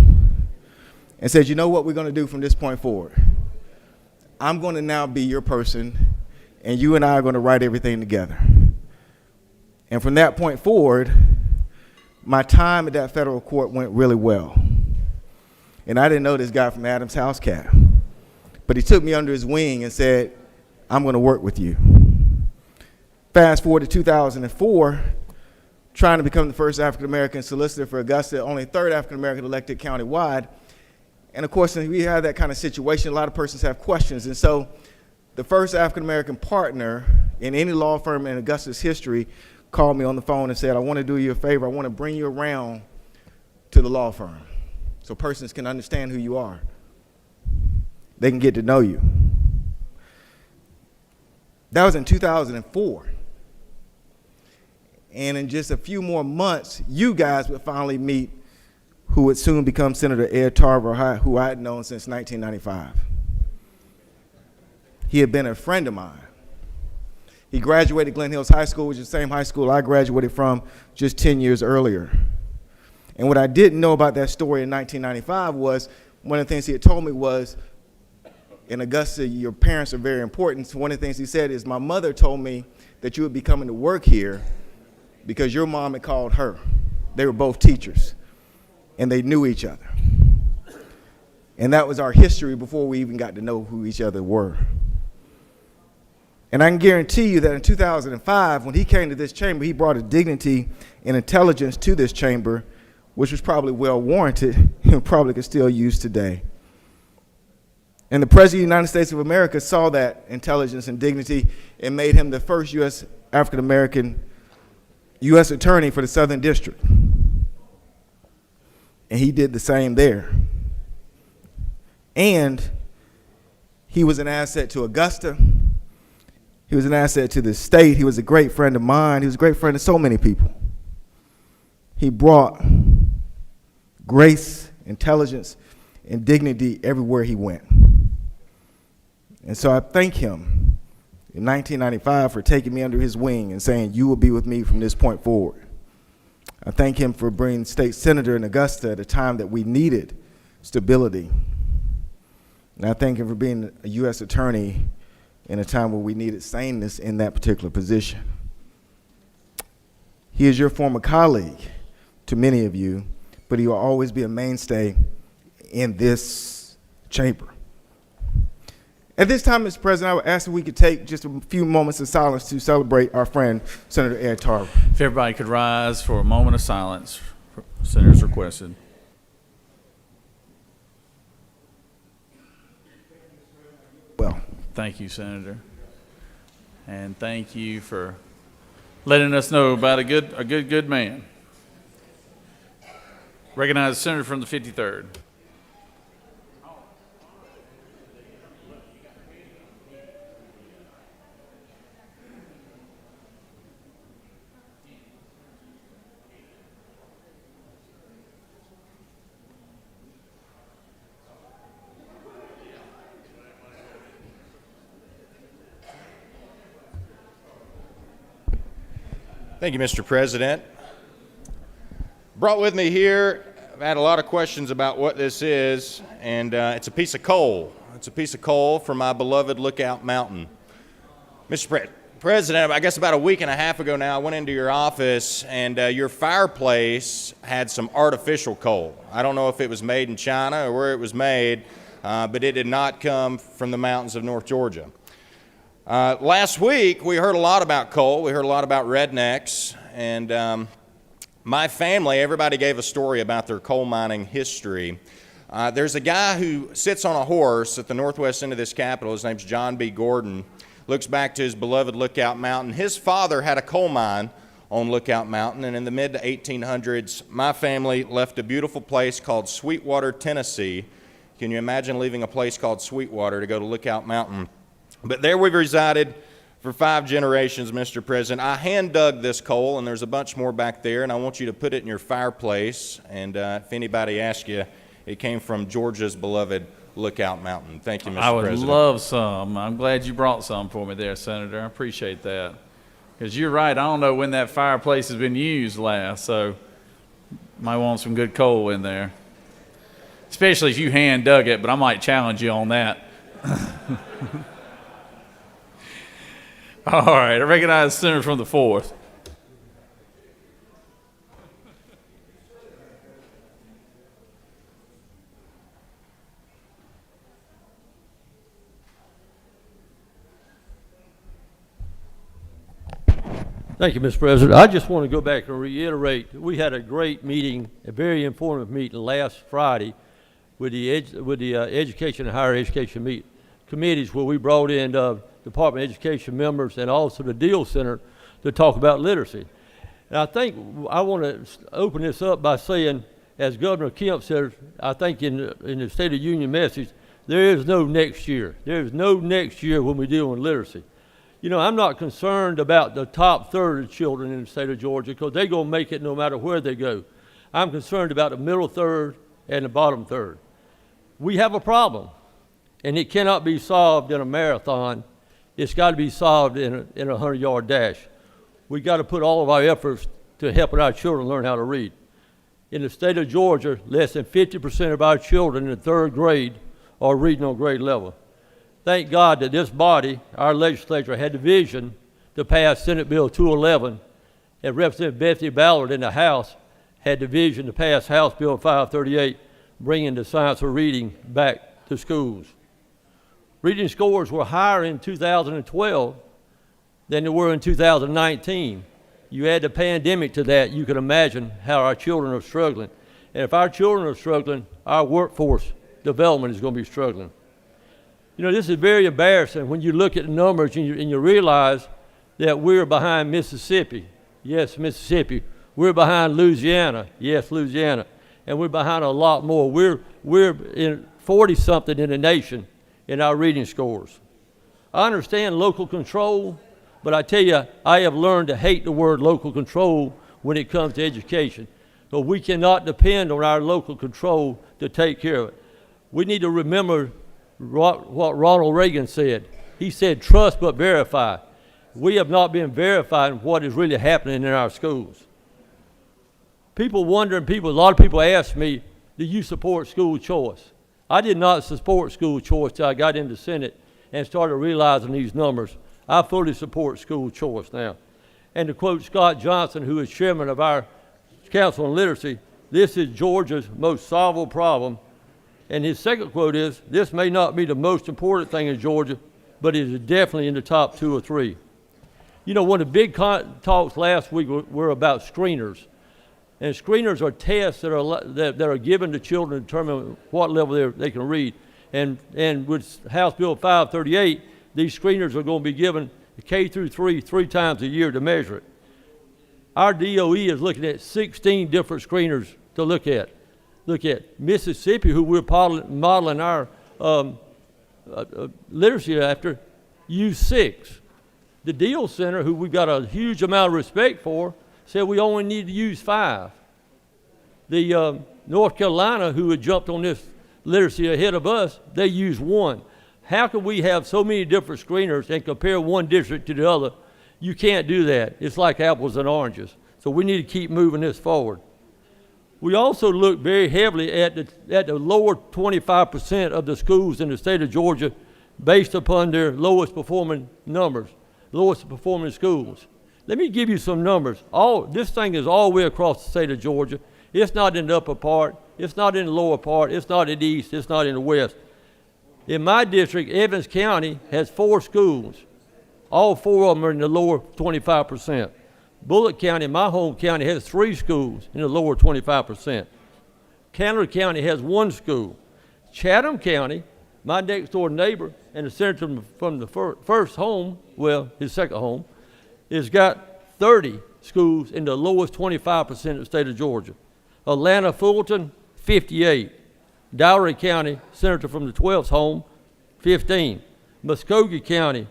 and said, you know what we're gonna do from this point forward? I'm gonna now be your person, and you and I are gonna write everything together. And from that point forward, my time at that federal court went really well. And I didn't know this guy from Adams House Cat, but he took me under his wing and said, I'm gonna work with you. Fast forward to 2004, trying to become the first African-American solicitor for Augusta, only third African-American elected countywide. And of course, when we have that kind of situation, a lot of persons have questions. And so the first African-American partner in any law firm in Augusta's history called me on the phone and said, I want to do you a favor. I want to bring you around to the law firm so persons can understand who you are. They can get to know you. That was in 2004. And in just a few more months, you guys would finally meet who would soon become Senator Ed Tarver, who I had known since 1995. He had been a friend of mine. He graduated Glen Hills High School, which is the same high school I graduated from just 10 years earlier. And what I didn't know about that story in 1995 was, one of the things he had told me was, in Augusta, your parents are very important. So one of the things he said is, my mother told me that you would be coming to work here because your mom had called her. They were both teachers, and they knew each other. And that was our history before we even got to know who each other were. And I can guarantee you that in 2005, when he came to this chamber, he brought a dignity and intelligence to this chamber, which was probably well warranted and probably could still use today. And the President of the United States of America saw that intelligence and dignity and made him the first U.S. African-American U.S. attorney for the Southern District. And he did the same there. And he was an asset to Augusta. He was an asset to the state. He was a great friend of mine. He was a great friend of so many people. He brought grace, intelligence, and dignity everywhere he went. And so I thank him in 1995 for taking me under his wing and saying, "You will be with me from this point forward." I thank him for being state senator in Augusta at a time that we needed stability. And I thank him for being a U.S. attorney in a time where we needed saneness in that particular position. He is your former colleague to many of you, but he will always be a mainstay in this chamber. At this time, Mr. President, I would ask if we could take just a few moments of silence to celebrate our friend, Senator Ed Tarver. If everybody could rise for a moment of silence, senators requested. Well, thank you, Senator, and thank you for letting us know about a good man. Recognize the senator from the 53rd. Thank you, Mr. President. Brought with me here, I've had a lot of questions about what this is, and it's a piece of coal. It's a piece of coal from my beloved Lookout Mountain. Mr. President, I guess about a week and a half ago now, I went into your office, and your fireplace had some artificial coal. I don't know if it was made in China or where it was made, but it did not come from the mountains of North Georgia. Last week, we heard a lot about coal. We heard a lot about rednecks. And my family, everybody gave a story about their coal mining history. There's a guy who sits on a horse at the northwest end of this capital. His name's John B. Gordon. Looks back to his beloved Lookout Mountain. His father had a coal mine on Lookout Mountain. And in the mid to 1800s, my family left a beautiful place called Sweetwater, Tennessee. Can you imagine leaving a place called Sweetwater to go to Lookout Mountain? But there we've resided for 5 generations, Mr. President. I hand dug this coal, and there's a bunch more back there, and I want you to put it in your fireplace. And if anybody asks you, it came from Georgia's beloved Lookout Mountain. Thank you, Mr. I would President. love some. I'm glad you brought some for me there, Senator. I appreciate that. Because you're right, I don't know when that fireplace has been used last, so might want some good coal in there. Especially if you hand dug it, but I might challenge you on that. All right, I recognize the senator from the 4th. Thank you, Mr. President. I just want to go back and reiterate, we had a great meeting, a very informative meeting last Friday with the Education and Higher Education committees, where we brought in Department of Education members and also the Deal Center to talk about literacy. And I think I want to open this up by saying, as Governor Kemp said, I think in the State of Union message, there is no next year. There is no next year when we deal with literacy. You know, I'm not concerned about the top third of children in the state of Georgia, because they're going to make it no matter where they go. I'm concerned about the middle third and the bottom third. We have a problem, and it cannot be solved in a marathon. It's got to be solved in a 100-yard dash. We've got to put all of our efforts to helping our children learn how to read. In the state of Georgia, less than 50% of our children in the 3rd grade are reading on grade level. Thank God that this body, our legislature, had the vision to pass Senate Bill 211, and Representative Bethany Ballard in the House had the vision to pass House Bill 538, bringing the science of reading back to schools. Reading scores were higher in 2012 than they were in 2019. You add the pandemic to that, you can imagine how our children are struggling. And if our children are struggling, our workforce development is going to be struggling. You know, this is very embarrassing when you look at the numbers and you realize that we're behind Mississippi. Yes, Mississippi. We're behind Louisiana. Yes, Louisiana. And we're behind a lot more. We're in 40-something in the nation in our reading scores. I understand local control, but I tell you, I have learned to hate the word local control when it comes to education. But we cannot depend on our local control to take care of it. We need to remember what Ronald Reagan said. He said, trust but verify. We have not been verifying what is really happening in our schools. People wondering, a lot of people ask me, do you support school choice? I did not support school choice till I got into Senate and started realizing these numbers. I fully support school choice now. And to quote Scott Johnson, who is chairman of our Council on Literacy, this is Georgia's most solvable problem. And his second quote is, this may not be the most important thing in Georgia, but it is definitely in the top 2 or 3. You know, one of the big talks last week were about screeners. And screeners are tests that are given to children to determine what level they can read. And with House Bill 538, these screeners are going to be given K through 3 times a year to measure it. Our DOE is looking at 16 different screeners to look at. Look at Mississippi, who we're modeling our literacy after, used 6. The Deal Center, who we've got a huge amount of respect for, said we only need to use 5. The North Carolina, who had jumped on this literacy ahead of us, they used 1. How can we have so many different screeners and compare one district to the other? You can't do that. It's like apples and oranges. So we need to keep moving this forward. We also look very heavily at the lower 25% of the schools in the state of Georgia based upon their lowest performing numbers, lowest performing schools. Let me give you some numbers. This thing is all the way across the state of Georgia. It's not in the upper part. It's not in the lower part. It's not in the east. It's not in the west. In my district, Evans County has 4 schools. All 4 of them are in the lower 25%. Bullitt County, my home county, has 3 schools in the lower 25%. Candler County has 1 school. Chatham County, my next door neighbor and the senator from the first home, well, his second home, has got 30 schools in the lowest 25% of the state of Georgia. Atlanta Fulton, 58. Dowry County, senator from the 12th home, 15. Muskogee County,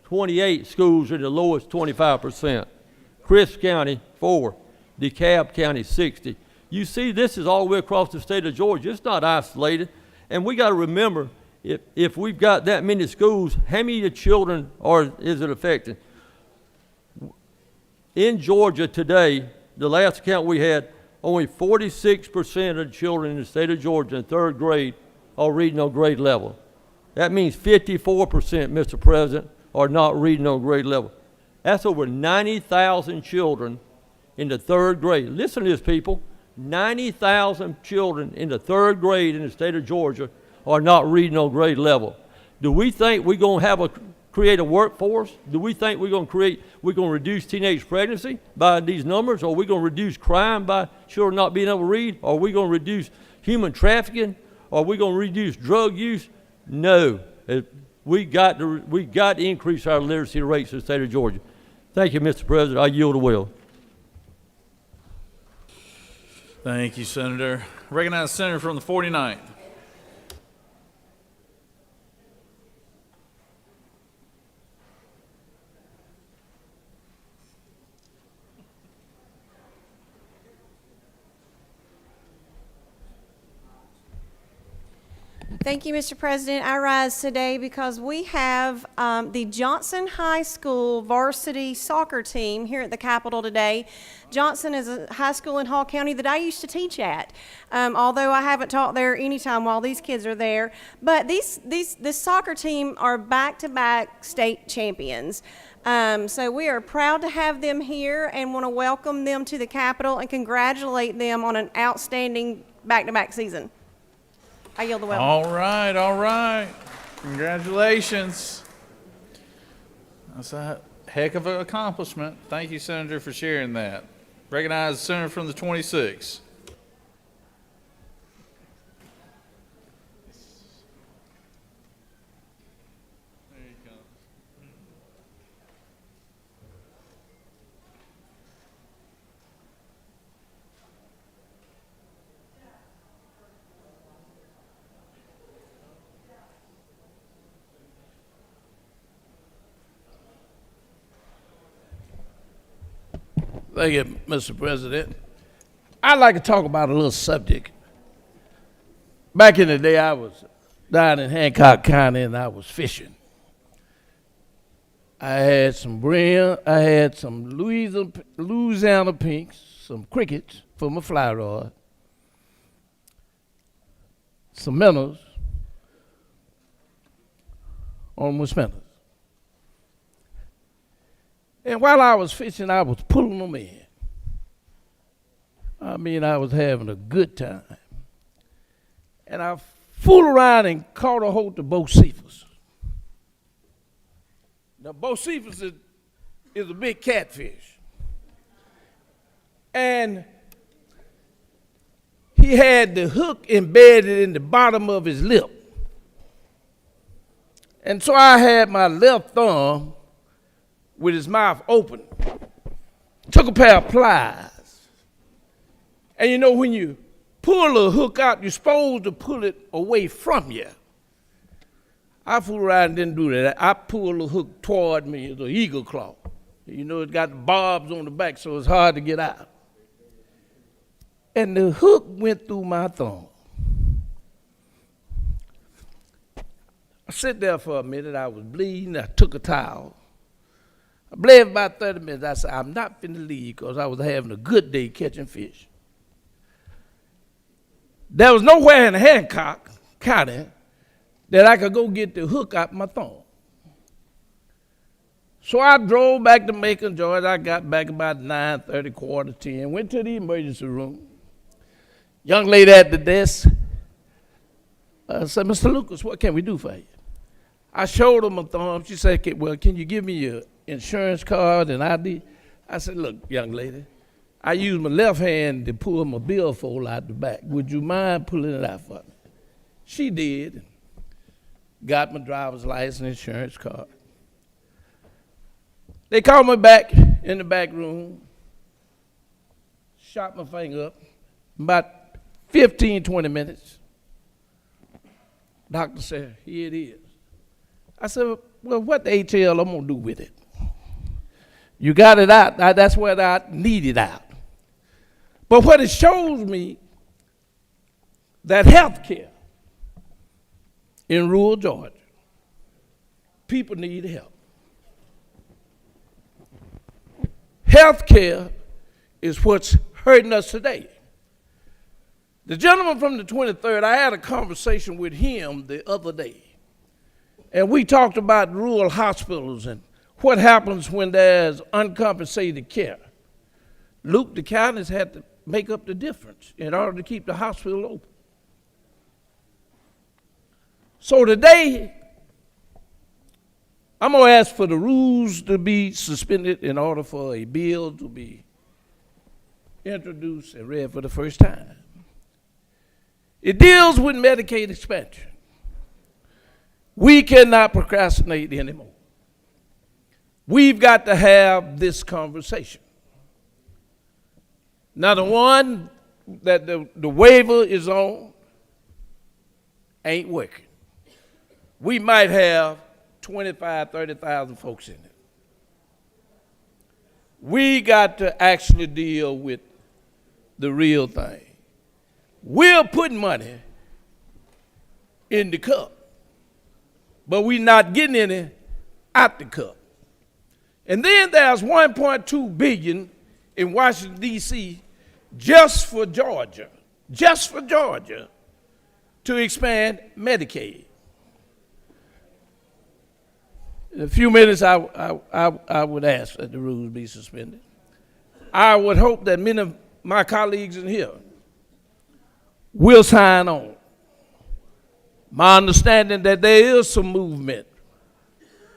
28 schools in the lowest 25%. Crisp County, 4. DeKalb County, 60. You see, this is all the way across the state of Georgia. It's not isolated. And we got to remember, if we've got that many schools, how many children is it affecting? In Georgia today, the last count we had, only 46% of the children in the state of Georgia in 3rd grade are reading on grade level. That means 54%, Mr. President, are not reading on grade level. That's over 90,000 children in the 3rd grade. Listen to this, people. 90,000 children in the 3rd grade in the state of Georgia are not reading on grade level. Do we think we're going to create a workforce? Do we think we're going to reduce teenage pregnancy by these numbers? Or are we going to reduce crime by children not being able to read? Or are we going to reduce human trafficking? Or are we going to reduce drug use? No. We got to increase our literacy rates in the state of Georgia. Thank you, Mr. President. I yield the will. Thank you, Senator. Recognize the senator from the 49th. Thank you, Mr. President. I rise today because we have the Johnson High School varsity soccer team here at the Capitol today. Johnson is a high school in Hall County that I used to teach at, although I haven't taught there any time while these kids are there. But this soccer team are back-to-back state champions. So we are proud to have them here and want to welcome them to the Capitol and congratulate them on an outstanding back-to-back season. I yield the will. All right. Congratulations. That's a heck of an accomplishment. Thank you, Senator, for sharing that. Recognize the senator from the 26th. Thank you, Mr. President. I'd like to talk about a little subject. Back in the day, I was down in Hancock County and I was fishing. I had some brim. I had some Louisiana pinks, some crickets for my fly rod, some minnows on my spinners. And while I was fishing, I was pulling them in. I mean, I was having a good time. And I fooled around and caught a hold of Bocephus. Now, Bocephus is a big catfish. And he had the hook embedded in the bottom of his lip. And so I had my left thumb with his mouth open, took a pair of pliers. And you know, when you pull a hook out, you're supposed to pull it away from you. I fooled around and didn't do that. I pulled the hook toward me, the eagle claw. You know, it's got the barbs on the back, so it's hard to get out. And the hook went through my thumb. I sat there for a minute. I was bleeding. I took a towel. I bled about 30 minutes. I said, I'm not finna leave because I was having a good day catching fish. There was nowhere in Hancock County that I could go get the hook out my thumb. So I drove back to Macon, Georgia. I got back about 9:30, 9:45, went to the emergency room. Young lady at the desk said, Mr. Lucas, what can we do for you? I showed her my thumb. She said, okay, well, can you give me your insurance card and ID? I said, look, young lady, I use my left hand to pull my billfold out the back. Would you mind pulling it out for me? She did. Got my driver's license and insurance card. They called me back in the back room, shot my finger up. About 15, 20 minutes, doctor said, here it is. I said, well, what the HL I'm gonna do with it? You got it out. That's what I need it out. But what it shows me, that health care in rural Georgia, people need help. Health care is what's hurting us today. The gentleman from the 23rd, I had a conversation with him the other day, and we talked about rural hospitals and what happens when there's uncompensated care. Luke, the counties had to make up the difference in order to keep the hospital open. So today, I'm going to ask for the rules to be suspended in order for a bill to be introduced and read for the first time. It deals with Medicaid expansion. We cannot procrastinate anymore. We've got to have this conversation. Now, the one that the waiver is on ain't working. We might have 25, 30,000 folks in it. We got to actually deal with the real thing. We're putting money in the cup, but we're not getting any out the cup. And then there's $1.2 billion in Washington, D.C. just for Georgia, to expand Medicaid. In a few minutes, I would ask that the rules be suspended. I would hope that many of my colleagues in here will sign on. My understanding that there is some movement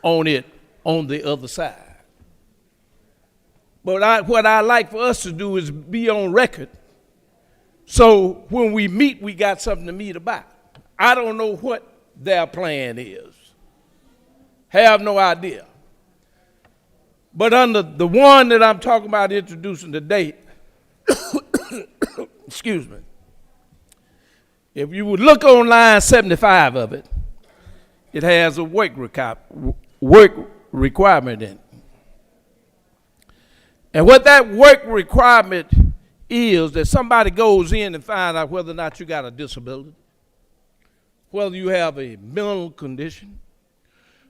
on it on the other side. But what I like for us to do is be on record, so when we meet, we got something to meet about. I don't know what their plan is. Have no idea. But under the one that I'm talking about introducing today, excuse me, if you would look on line 75 of it, it has a work requirement in it. And what that work requirement is that somebody goes in and finds out whether or not you got a disability, whether you have a mental condition,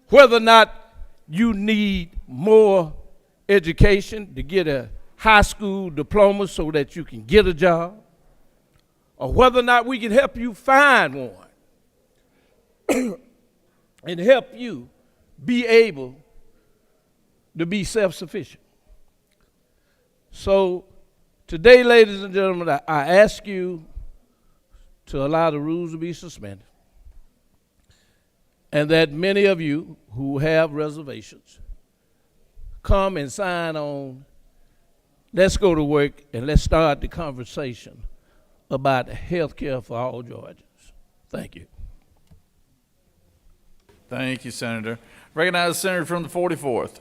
whether or not you need more education to get a high school diploma so that you can get a job, or whether or not we can help you find one and help you be able to be self-sufficient. So today, ladies and gentlemen, I ask you to allow the rules to be suspended, and that many of you who have reservations come and sign on. Let's go to work and let's start the conversation about health care for all Georgians. Thank you. Thank you, Senator. Recognize the senator from the 44th.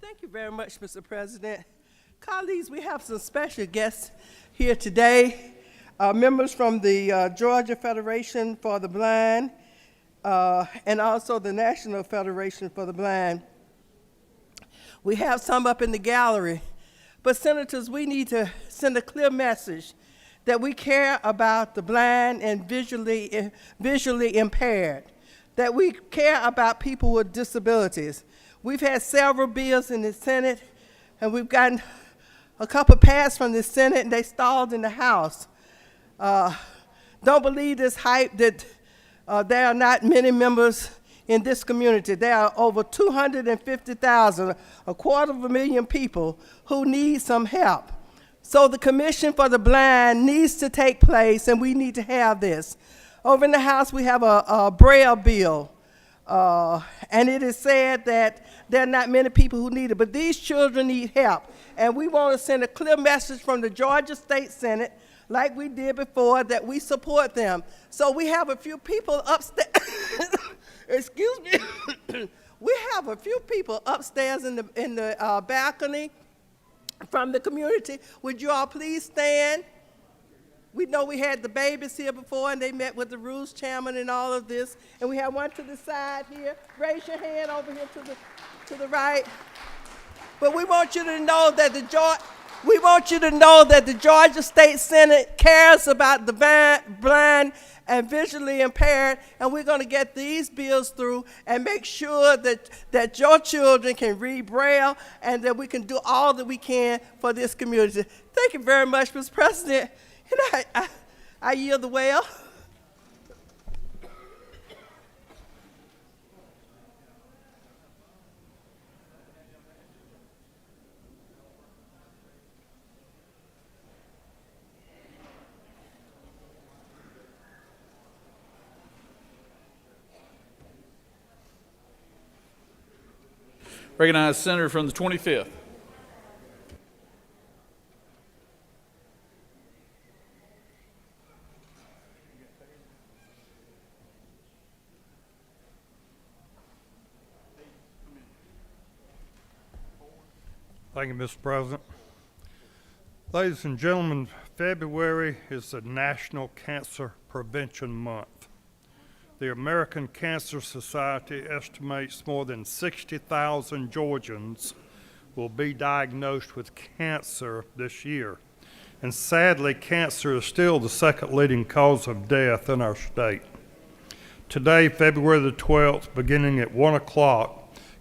Thank you very much, Mr. President. Colleagues, we have some special guests here today, members from the Georgia Federation for the Blind and also the National Federation for the Blind. We have some up in the gallery, but senators, we need to send a clear message that we care about the blind and visually impaired, that we care about people with disabilities. We've had several bills in the Senate, and we've gotten a couple passed from the Senate, and they stalled in the House. Don't believe this hype that there are not many members in this community. There are over 250,000, 250,000 people who need some help. So the Commission for the Blind needs to take place, and we need to have this. Over in the House, we have a Braille bill. And it is said that there are not many people who need it, but these children need help. And we want to send a clear message from the Georgia State Senate, like we did before, that we support them. So we have a few people upstairs, excuse me, we have a few people upstairs in the balcony from the community. Would you all please stand? We know we had the babies here before, and they met with the rules chairman and all of this. And we have one to the side here. Raise your hand over here to the right. But we want you to know that the Georgia State Senate cares about the blind and visually impaired, and we're going to get these bills through and make sure that your children can read Braille and that we can do all that we can for this community. Thank you very much, Mr. President. And I yield the well. Recognize the senator from the 25th. Thank you, Mr. President. Ladies and gentlemen, February is the National Cancer Prevention Month. The American Cancer Society estimates more than 60,000 Georgians will be diagnosed with cancer this year. And sadly, cancer is still the second leading cause of death in our state. Today, February the 12th, beginning at 1 o'clock,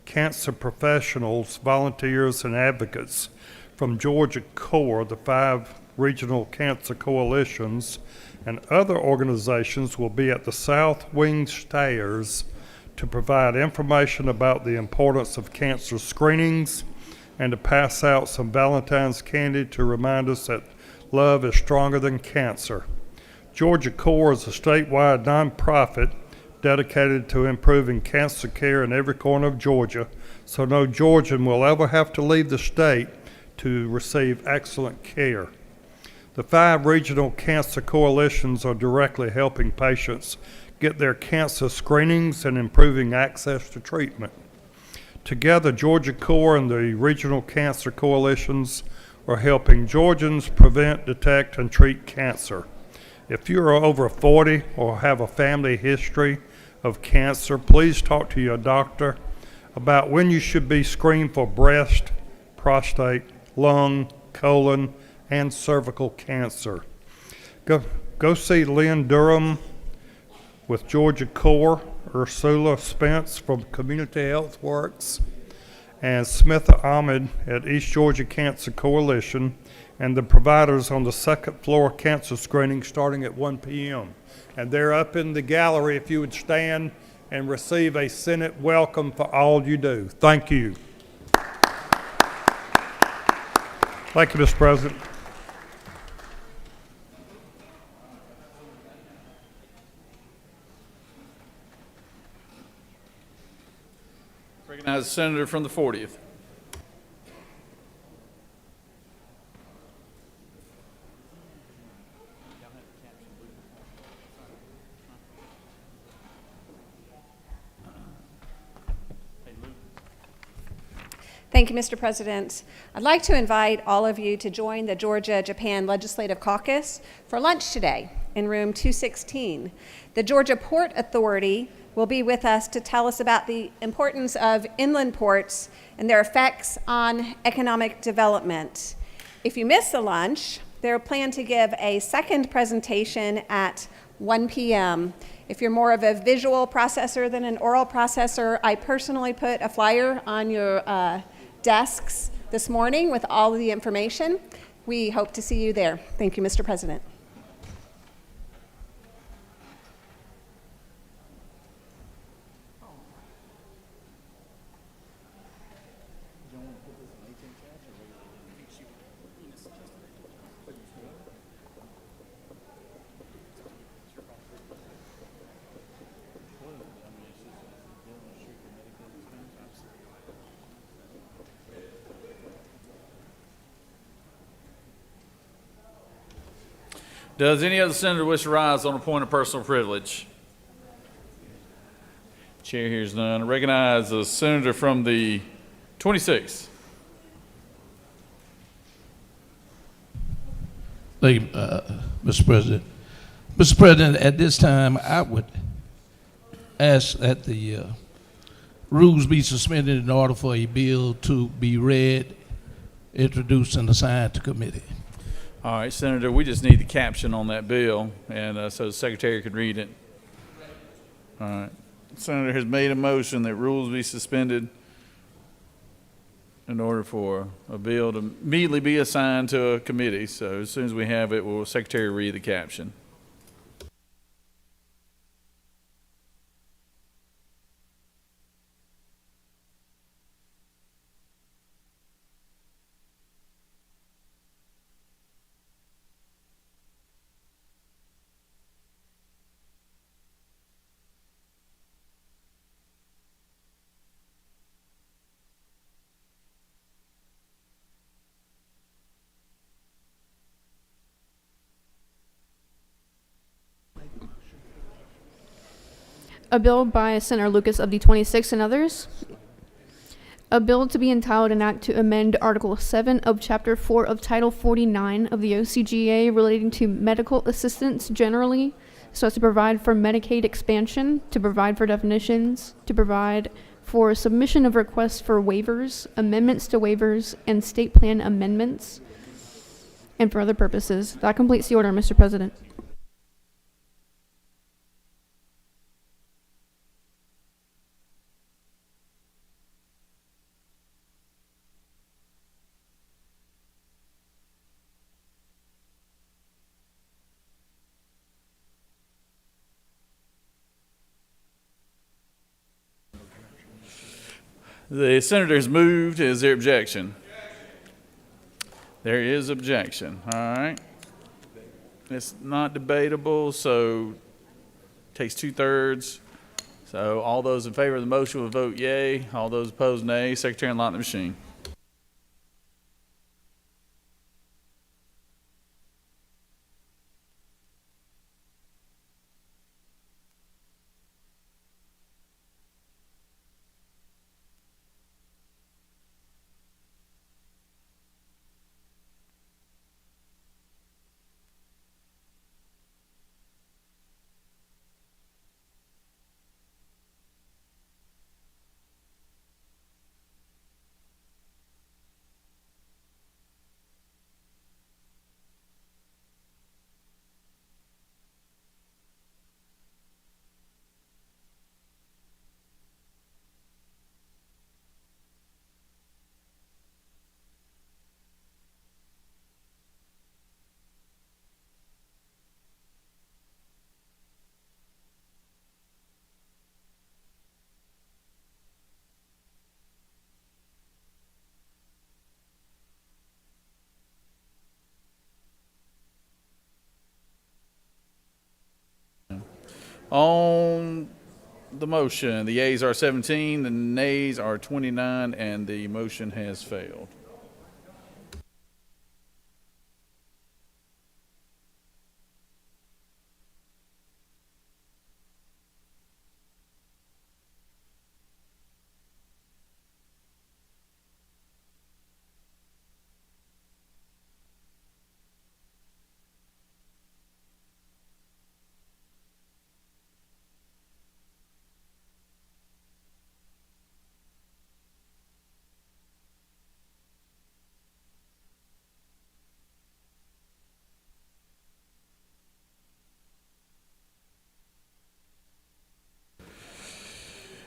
cancer professionals, volunteers, and advocates from Georgia CORE, the 5 regional cancer coalitions, and other organizations will be at the South Wing Stairs to provide information about the importance of cancer screenings and to pass out some Valentine's candy to remind us that love is stronger than cancer. Georgia CORE is a statewide nonprofit dedicated to improving cancer care in every corner of Georgia, so no Georgian will ever have to leave the state to receive excellent care. The 5 regional cancer coalitions are directly helping patients get their cancer screenings and improving access to treatment. Together, Georgia Core and the regional cancer coalitions are helping Georgians prevent, detect, and treat cancer. If you are over 40 or have a family history of cancer, please talk to your doctor about when you should be screened for breast, prostate, lung, colon, and cervical cancer. Go see Lynn Durham with Georgia Core, Ursula Spence from Community Health Works, and Smitha Ahmed at East Georgia Cancer Coalition, and the providers on the second floor cancer screening starting at 1 p.m. And they're up in the gallery if you would stand and receive a Senate welcome for all you do. Thank you. Thank you, Mr. President. Recognize the senator from the 40th. Thank you, Mr. President. I'd like to invite all of you to join the Georgia-Japan Legislative Caucus for lunch today in room 216. The Georgia Port Authority will be with us to tell us about the importance of inland ports and their effects on economic development. If you miss the lunch, they're planned to give a second presentation at 1 p.m. If you're more of a visual processor than an oral processor, I personally put a flyer on your desks this morning with all of the information. We hope to see you there. Thank you, Mr. President. Does any other senator wish to rise on a point of personal privilege? Chair hears none. I recognize the senator from the 26th. Thank you, Mr. President. Mr. President, at this time, I would ask that the rules be suspended in order for a bill to be read, introduced, and assigned to committee. All right, Senator, we just need the caption on that bill, and so the secretary could read it. All right. Senator has made a motion that rules be suspended in order for a bill to immediately be assigned to a committee. So as soon as we have it, will the secretary read the caption? A bill by Senator Lucas of the 26th and others. A bill to be entitled an act to amend Article 7 of Chapter 4 of Title 49 of the OCGA relating to medical assistance generally, so as to provide for Medicaid expansion, to provide for definitions, to provide for submission of requests for waivers, amendments to waivers, and state plan amendments, and for other purposes. That completes the order, Mr. President. The senator has moved. Is there objection? There is objection. All right. It's not debatable, so takes 2/3. So all those in favor of the motion will vote yea. All those opposed, nay. Secretary, unlock the machine. On the motion, the yeas are 17, the nays are 29, and the motion has failed.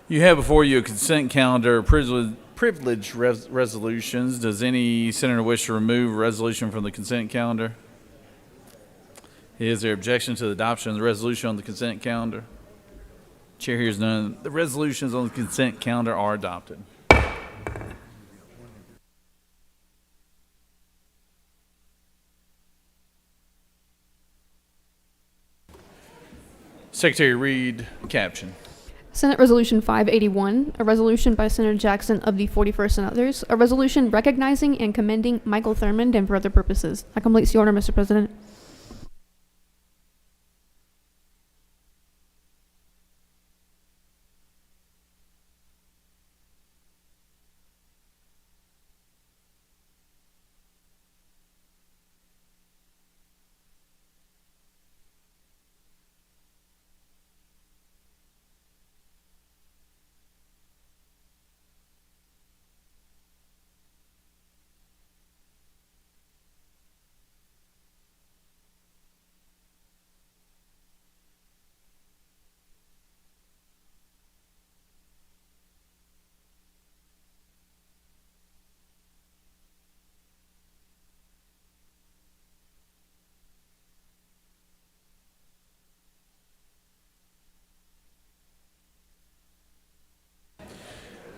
You have before you a consent calendar of privilege resolutions. Does any senator wish to remove a resolution from the consent calendar? Is there objection to the adoption of the resolution on the consent calendar? Chair hears none. The resolutions on the consent calendar are adopted. Secretary read caption. Senate Resolution 581, a resolution by Senator Jackson of the 41st and others, a resolution recognizing and commending Michael Thurmond and for other purposes. That completes the order, Mr. President.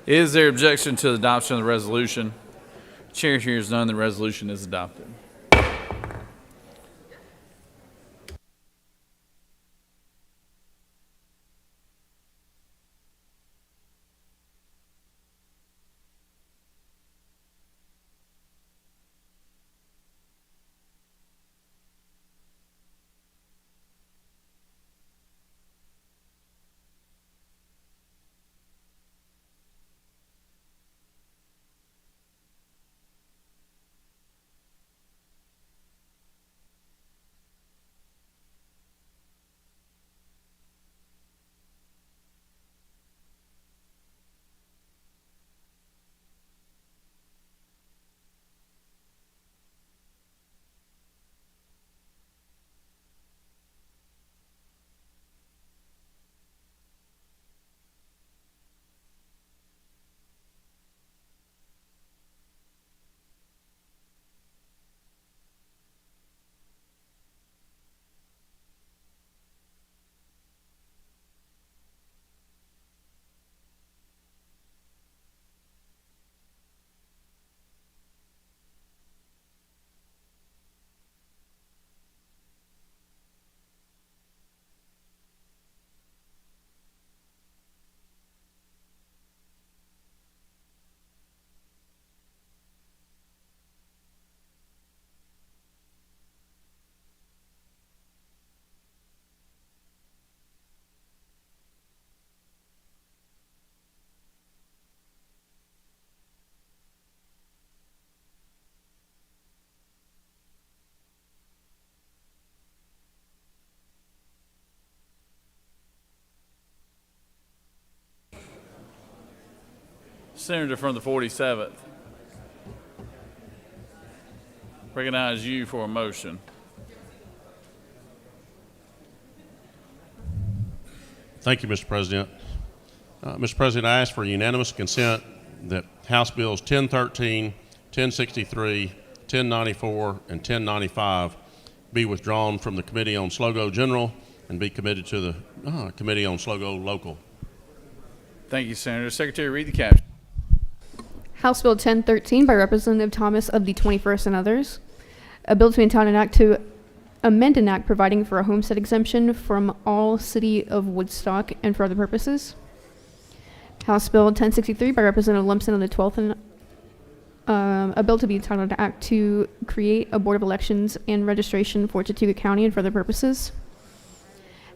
Is there objection to the adoption of the resolution? Chair hears none. The resolution is adopted. Senator from the 47th. Recognize you for a motion. Thank you, Mr. President. Mr. President, I ask for unanimous consent that House Bills 1013, 1063, 1094, and 1095 be withdrawn from the Committee on SLOGO General and be committed to the Committee on SLOGO Local. Thank you, Senator. Secretary, read the caption. House Bill 1013 by Representative Thomas of the 21st and others. A bill to entitle an act to amend an act providing for a homestead exemption from all City of Woodstock and for other purposes. House Bill 1063 by Representative Lumpson on the 12th, and a bill to be entitled an act to create a Board of Elections and Registration for Chattooga County and for other purposes.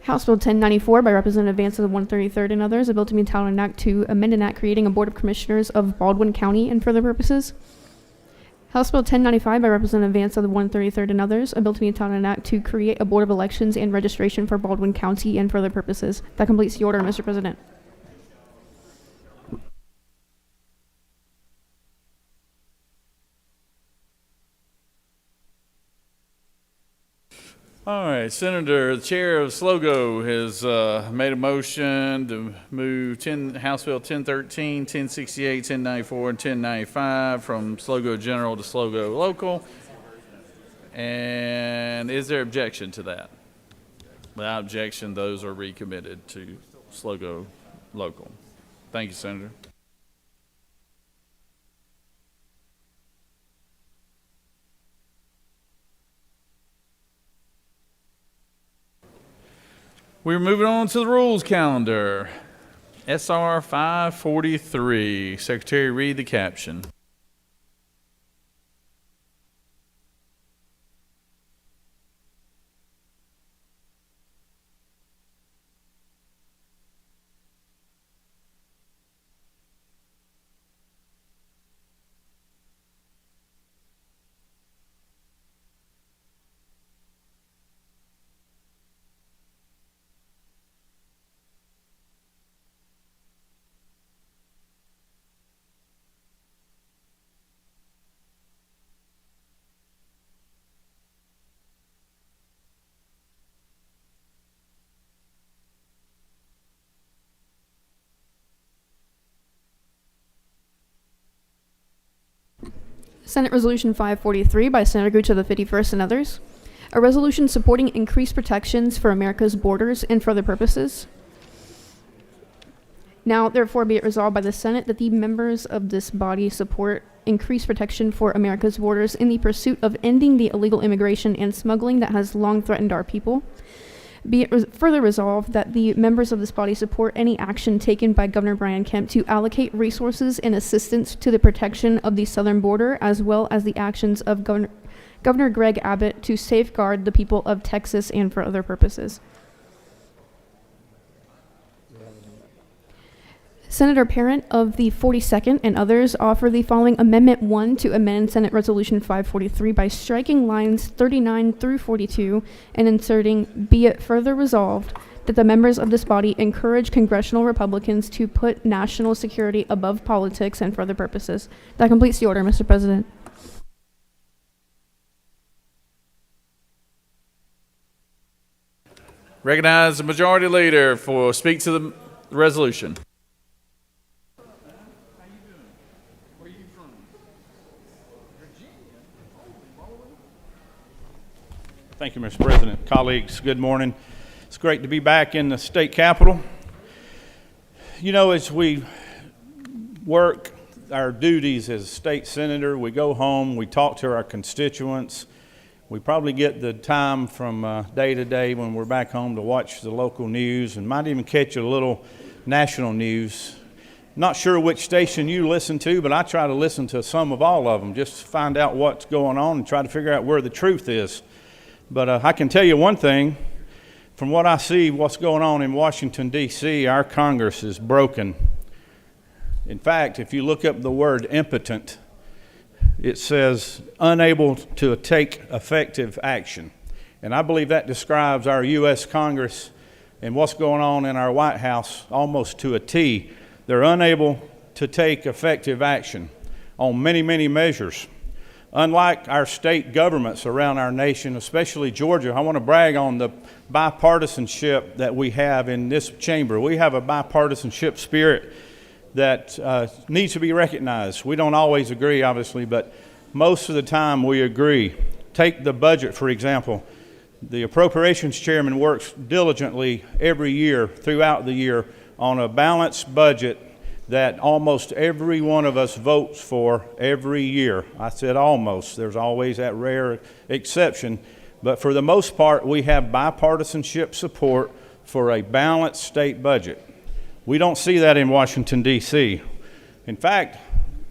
House Bill 1094 by Representative Vance of the 133rd and others, a bill to be entitled an act to amend an act creating a Board of Commissioners of Baldwin County and for other purposes. House Bill 1095 by Representative Vance of the 133rd and others, a bill to be entitled an act to create a Board of Elections and Registration for Baldwin County and for other purposes. That completes the order, Mr. President. All right, Senator, the chair of SLOGO has made a motion to move House Bill 1013, 1068, 1094, and 1095 from SLOGO General to SLOGO Local. And is there objection to that? Without objection, those are recommitted to SLOGO Local. Thank you, Senator. We're moving on to the rules calendar. SR 543. Secretary, read the caption. Senate Resolution 543 by Senator Gooch of the 51st and others. A resolution supporting increased protections for America's borders and for other purposes. Now, therefore, be it resolved by the Senate that the members of this body support increased protection for America's borders in the pursuit of ending the illegal immigration and smuggling that has long threatened our people. Be it further resolved that the members of this body support any action taken by Governor Brian Kemp to allocate resources and assistance to the protection of the southern border, as well as the actions of Governor Greg Abbott to safeguard the people of Texas and for other purposes. Senator Parent of the 42nd and others offer the following Amendment 1 to amend Senate Resolution 543 by striking lines 39 through 42 and inserting, be it further resolved that the members of this body encourage congressional Republicans to put national security above politics and for other purposes. That completes the order, Mr. President. Recognize the Majority Leader for speak to the resolution. Thank you, Mr. President. Colleagues, good morning. It's great to be back in the state capitol. You know, as we work our duties as a state senator, we go home, we talk to our constituents. We probably get the time from day to day when we're back home to watch the local news and might even catch a little national news. Not sure which station you listen to, but I try to listen to some of all of them just to find out what's going on and try to figure out where the truth is. But I can tell you one thing, from what I see, what's going on in Washington, D.C., our Congress is broken. In fact, if you look up the word impotent, it says unable to take effective action. And I believe that describes our U.S. Congress and what's going on in our White House almost to a T. They're unable to take effective action on many, many measures. Unlike our state governments around our nation, especially Georgia, I want to brag on the bipartisanship that we have in this chamber. We have a bipartisanship spirit that needs to be recognized. We don't always agree, obviously, but most of the time we agree. Take the budget, for example. The appropriations chairman works diligently every year, throughout the year, on a balanced budget that almost every one of us votes for every year. I said almost. There's always that rare exception. But for the most part, we have bipartisanship support for a balanced state budget. We don't see that in Washington, D.C. In fact,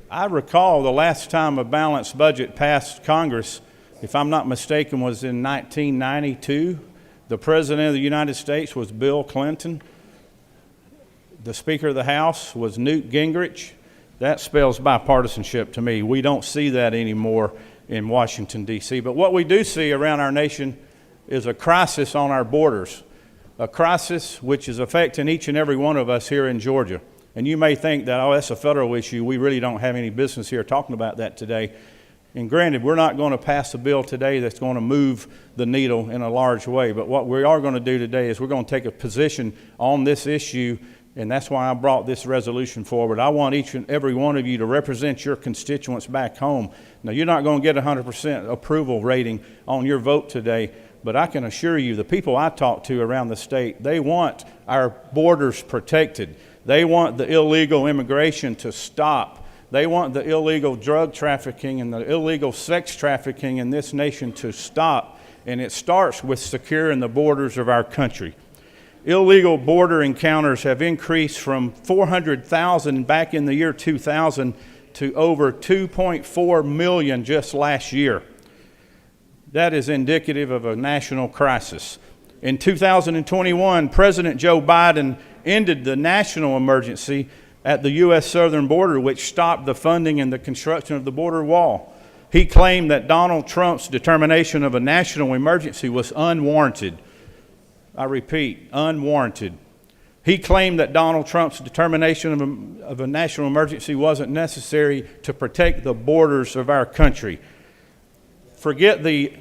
I recall the last time a balanced budget passed Congress, if I'm not mistaken, was in 1992. The President of the United States was Bill Clinton. The Speaker of the House was Newt Gingrich. That spells bipartisanship to me. We don't see that anymore in Washington, D.C. But what we do see around our nation is a crisis on our borders, a crisis which is affecting each and every one of us here in Georgia. And you may think that, oh, that's a federal issue. We really don't have any business here talking about that today. And granted, we're not going to pass a bill today that's going to move the needle in a large way. But what we are going to do today is we're going to take a position on this issue, and that's why I brought this resolution forward. I want each and every one of you to represent your constituents back home. Now, you're not going to get 100% approval rating on your vote today, but I can assure you the people I talk to around the state, they want our borders protected. They want the illegal immigration to stop. They want the illegal drug trafficking and the illegal sex trafficking in this nation to stop, and it starts with securing the borders of our country. Illegal border encounters have increased from 400,000 back in the year 2000 to over 2.4 million just last year. That is indicative of a national crisis. In 2021, President Joe Biden ended the national emergency at the U.S. southern border, which stopped the funding and the construction of the border wall. He claimed that Donald Trump's determination of a national emergency was unwarranted. I repeat, unwarranted. He claimed that Donald Trump's determination of a national emergency wasn't necessary to protect the borders of our country. Forget the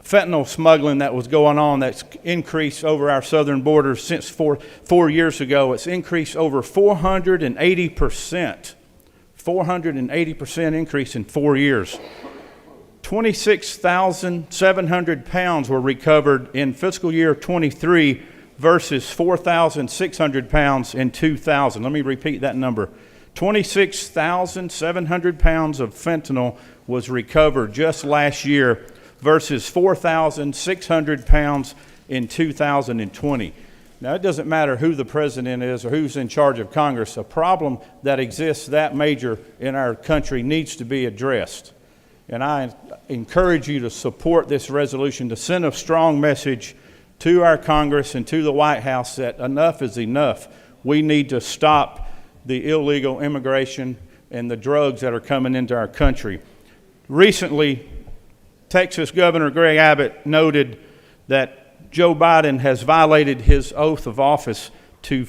fentanyl smuggling that was going on that's increased over our southern borders since four years ago. It's increased over 480%. 480% increase in 4 years. 26,700 pounds were recovered in fiscal year 23 versus 4,600 pounds in 2000. Let me repeat that number. 26,700 pounds of fentanyl was recovered just last year versus 4,600 pounds in 2020. Now, it doesn't matter who the president is or who's in charge of Congress. A problem that exists that major in our country needs to be addressed. And I encourage you to support this resolution to send a strong message to our Congress and to the White House that enough is enough. We need to stop the illegal immigration and the drugs that are coming into our country. Recently, Texas Governor Greg Abbott noted that Joe Biden has violated his oath of office to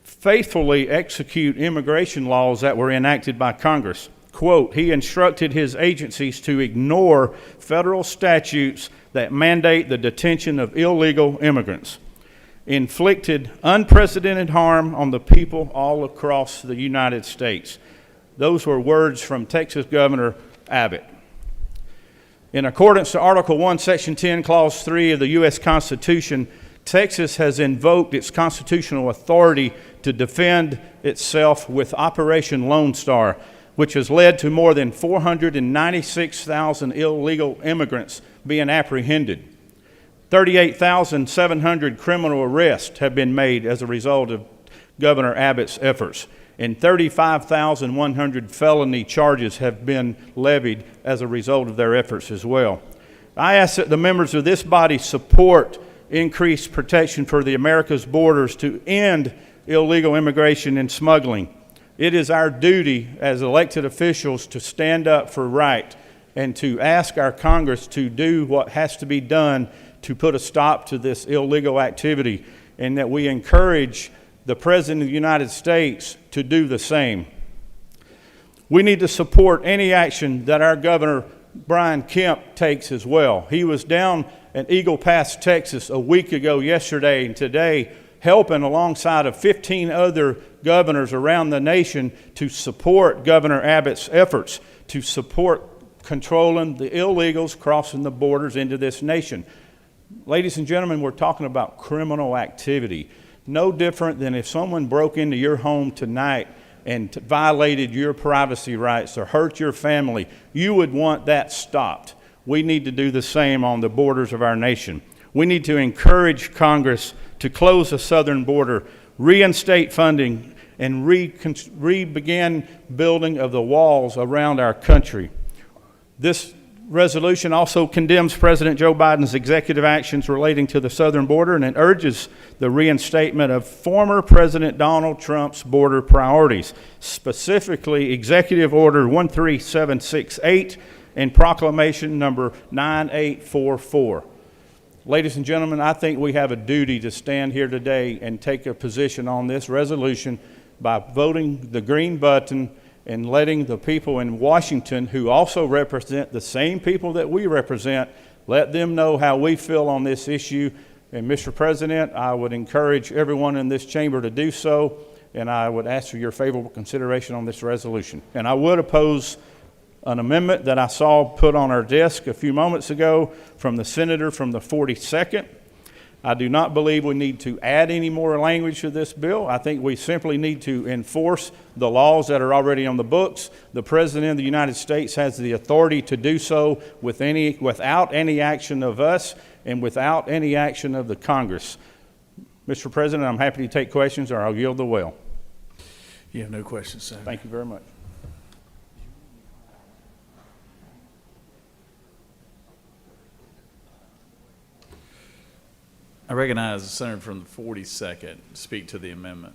faithfully execute immigration laws that were enacted by Congress. Quote, he instructed his agencies to ignore federal statutes that mandate the detention of illegal immigrants, inflicted unprecedented harm on the people all across the United States. Those were words from Texas Governor Abbott. In accordance to Article 1, Section 10, Clause 3 of the U.S. Constitution, Texas has invoked its constitutional authority to defend itself with Operation Lone Star, which has led to more than 496,000 illegal immigrants being apprehended. 38,700 criminal arrests have been made as a result of Governor Abbott's efforts, and 35,100 felony charges have been levied as a result of their efforts as well. I ask that the members of this body support increased protection for the America's borders to end illegal immigration and smuggling. It is our duty as elected officials to stand up for right and to ask our Congress to do what has to be done to put a stop to this illegal activity, and that we encourage the President of the United States to do the same. We need to support any action that our Governor Brian Kemp takes as well. He was down at Eagle Pass, Texas a week ago yesterday and today, helping alongside of 15 other governors around the nation to support Governor Abbott's efforts to support controlling the illegals crossing the borders into this nation. Ladies and gentlemen, we're talking about criminal activity. No different than if someone broke into your home tonight and violated your privacy rights or hurt your family. You would want that stopped. we need to do the same on the borders of our nation. We need to encourage Congress to close the southern border, reinstate funding, and re-begin building of the walls around our country. This resolution also condemns President Joe Biden's executive actions relating to the southern border, and it urges the reinstatement of former President Donald Trump's border priorities, specifically Executive Order 13768 and Proclamation number 9844. Ladies and gentlemen, I think we have a duty to stand here today and take a position on this resolution by voting the green button and letting the people in Washington, who also represent the same people that we represent, let them know how we feel on this issue. And Mr. President, I would encourage everyone in this chamber to do so, and I would ask for your favorable consideration on this resolution. And I would oppose an amendment that I saw put on our desk a few moments ago from the senator from the 42nd. I do not believe we need to add any more language to this bill. I think we simply need to enforce the laws that are already on the books. The President of the United States has the authority to do so without any action of us and without any action of the Congress. Mr. President, I'm happy to take questions, or I'll yield the well. You have no questions, Senator. Thank you very much. I recognize the senator from the 42nd to speak to the amendment.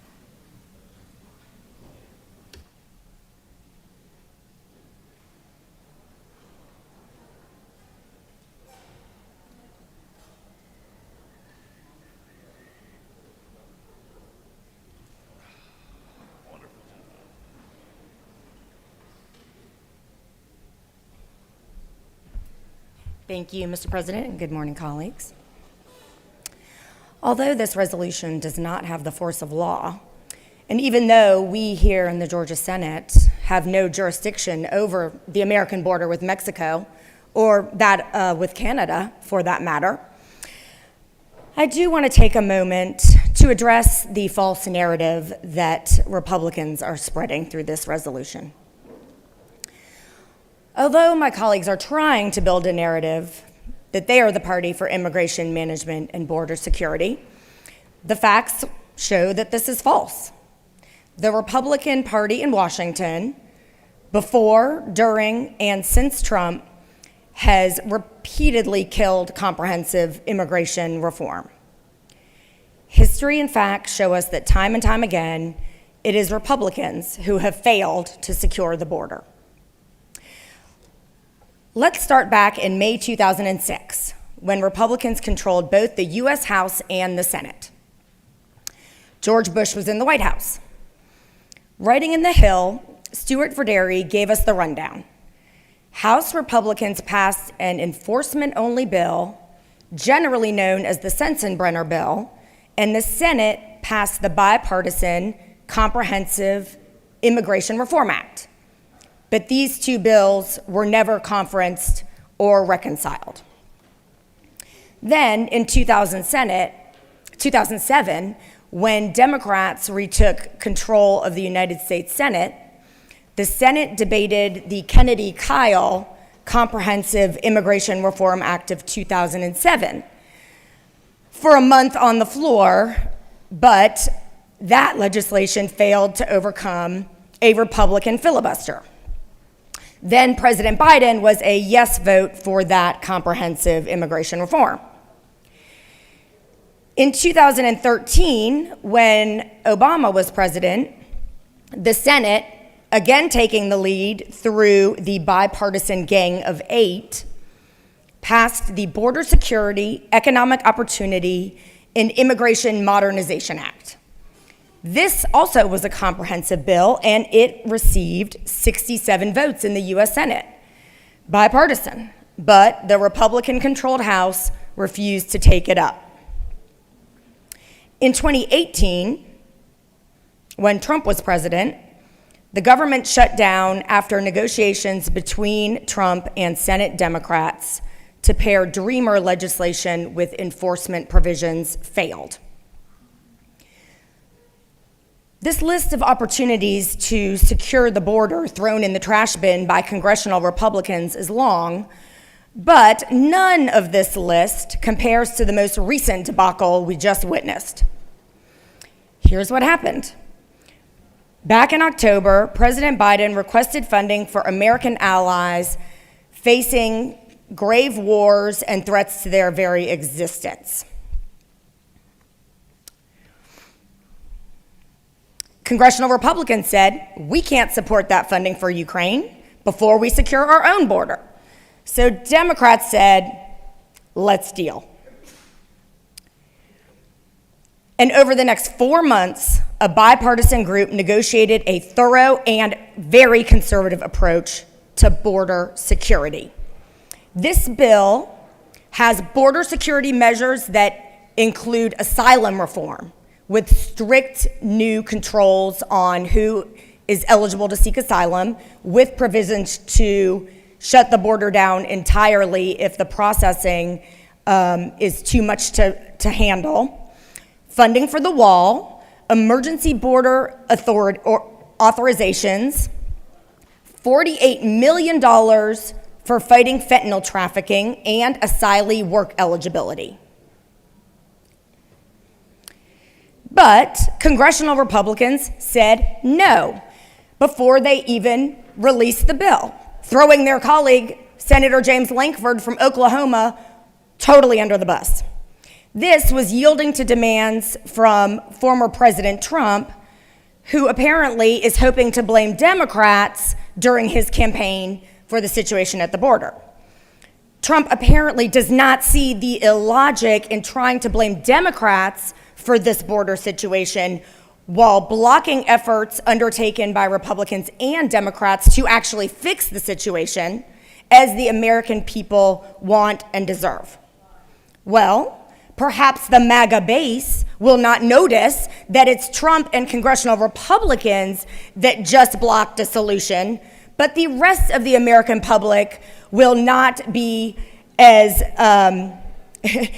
Thank you, Mr. President, and good morning, colleagues. Although this resolution does not have the force of law, and even though we here in the Georgia Senate have no jurisdiction over the American border with Mexico, or that with Canada for that matter, I do want to take a moment to address the false narrative that Republicans are spreading through this resolution. Although my colleagues are trying to build a narrative that they are the party for immigration management and border security, the facts show that this is false. The Republican Party in Washington, before, during, and since Trump, has repeatedly killed comprehensive immigration reform. History and facts show us that time and time again, it is Republicans who have failed to secure the border. Let's start back in May 2006, when Republicans controlled both the U.S. House and the Senate. George Bush was in the White House. Writing in The Hill, Stuart Verderi gave us the rundown. House Republicans passed an enforcement-only bill, generally known as the Sensenbrenner bill, and the Senate passed the bipartisan Comprehensive Immigration Reform Act. But these two bills were never conferenced or reconciled. Then in 2007, when Democrats retook control of the United States Senate, the Senate debated the Kennedy-Kyle Comprehensive Immigration Reform Act of 2007 for a month on the floor, but that legislation failed to overcome a Republican filibuster. Then President Biden was a yes vote for that comprehensive immigration reform. In 2013, when Obama was president, the Senate, again taking the lead through the bipartisan Gang of Eight, passed the Border Security, Economic Opportunity, and Immigration Modernization Act. This also was a comprehensive bill, and it received 67 votes in the U.S. Senate, bipartisan, but the Republican-controlled House refused to take it up. In 2018, when Trump was president, the government shut down after negotiations between Trump and Senate Democrats to pair Dreamer legislation with enforcement provisions failed. This list of opportunities to secure the border thrown in the trash bin by congressional Republicans is long, But none of this list compares to the most recent debacle we just witnessed. Here's what happened. Back in October, President Biden requested funding for American allies facing grave wars and threats to their very existence. Congressional Republicans said, we can't support that funding for Ukraine before we secure our own border. So Democrats said, let's deal. And over the next 4 months, a bipartisan group negotiated a thorough and very conservative approach to border security. This bill has border security measures that include asylum reform with strict new controls on who is eligible to seek asylum, with provisions to shut the border down entirely if the processing is too much to handle. Funding for the wall, emergency border authorizations, $48 million for fighting fentanyl trafficking, and asylee work eligibility. But congressional Republicans said no before they even released the bill, throwing their colleague, Senator James Lankford from Oklahoma, totally under the bus. This was yielding to demands from former President Trump, who apparently is hoping to blame Democrats during his campaign for the situation at the border. Trump apparently does not see the illogic in trying to blame Democrats for this border situation while blocking efforts undertaken by Republicans and Democrats to actually fix the situation as the American people want and deserve. Well, perhaps the MAGA base will not notice that it's Trump and congressional Republicans that just blocked a solution, but the rest of the American public will not be as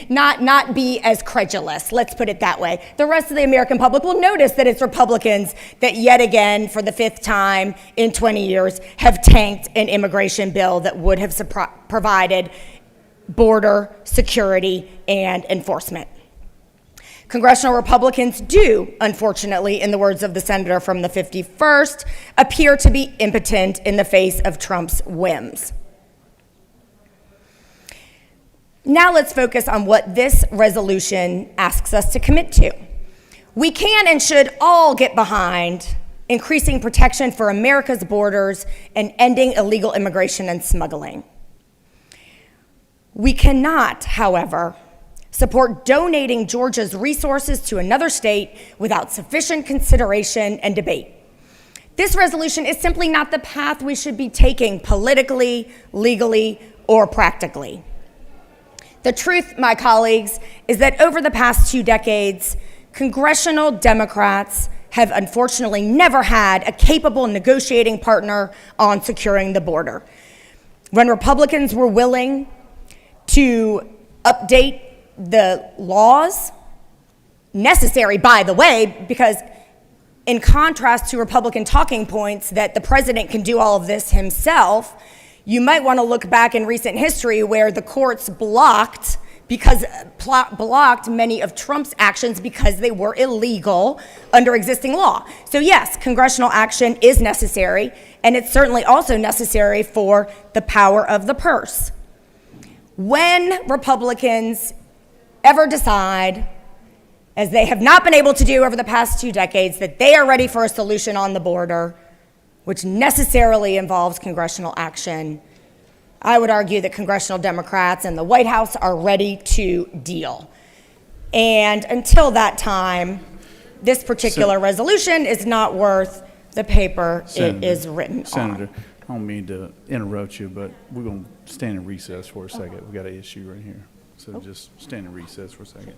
not be as credulous, let's put it that way. The rest of the American public will notice that it's Republicans that yet again, for the 5th time in 20 years, have tanked an immigration bill that would have provided border security and enforcement. Congressional Republicans do, unfortunately, in the words of the senator from the 51st, appear to be impotent in the face of Trump's whims. Now let's focus on what this resolution asks us to commit to. We can and should all get behind increasing protection for America's borders and ending illegal immigration and smuggling. We cannot, however, support donating Georgia's resources to another state without sufficient consideration and debate. This resolution is simply not the path we should be taking politically, legally, or practically. The truth, my colleagues, is that over the past 2 decades, congressional Democrats have unfortunately never had a capable negotiating partner on securing the border. When Republicans were willing to update the laws, necessary, by the way, because in contrast to Republican talking points that the president can do all of this himself, you might want to look back in recent history where the courts blocked many of Trump's actions because they were illegal under existing law. So yes, congressional action is necessary, and it's certainly also necessary for the power of the purse. When Republicans ever decide, as they have not been able to do over the past 2 decades, that they are ready for a solution on the border, which necessarily involves congressional action, I would argue that congressional Democrats and the White House are ready to deal. And until that time, this particular resolution is not worth the paper it is written Senator, on. I don't mean to interrupt you, but we're going to stand in recess for a second. We've got an issue right here. So just stand in recess for a second.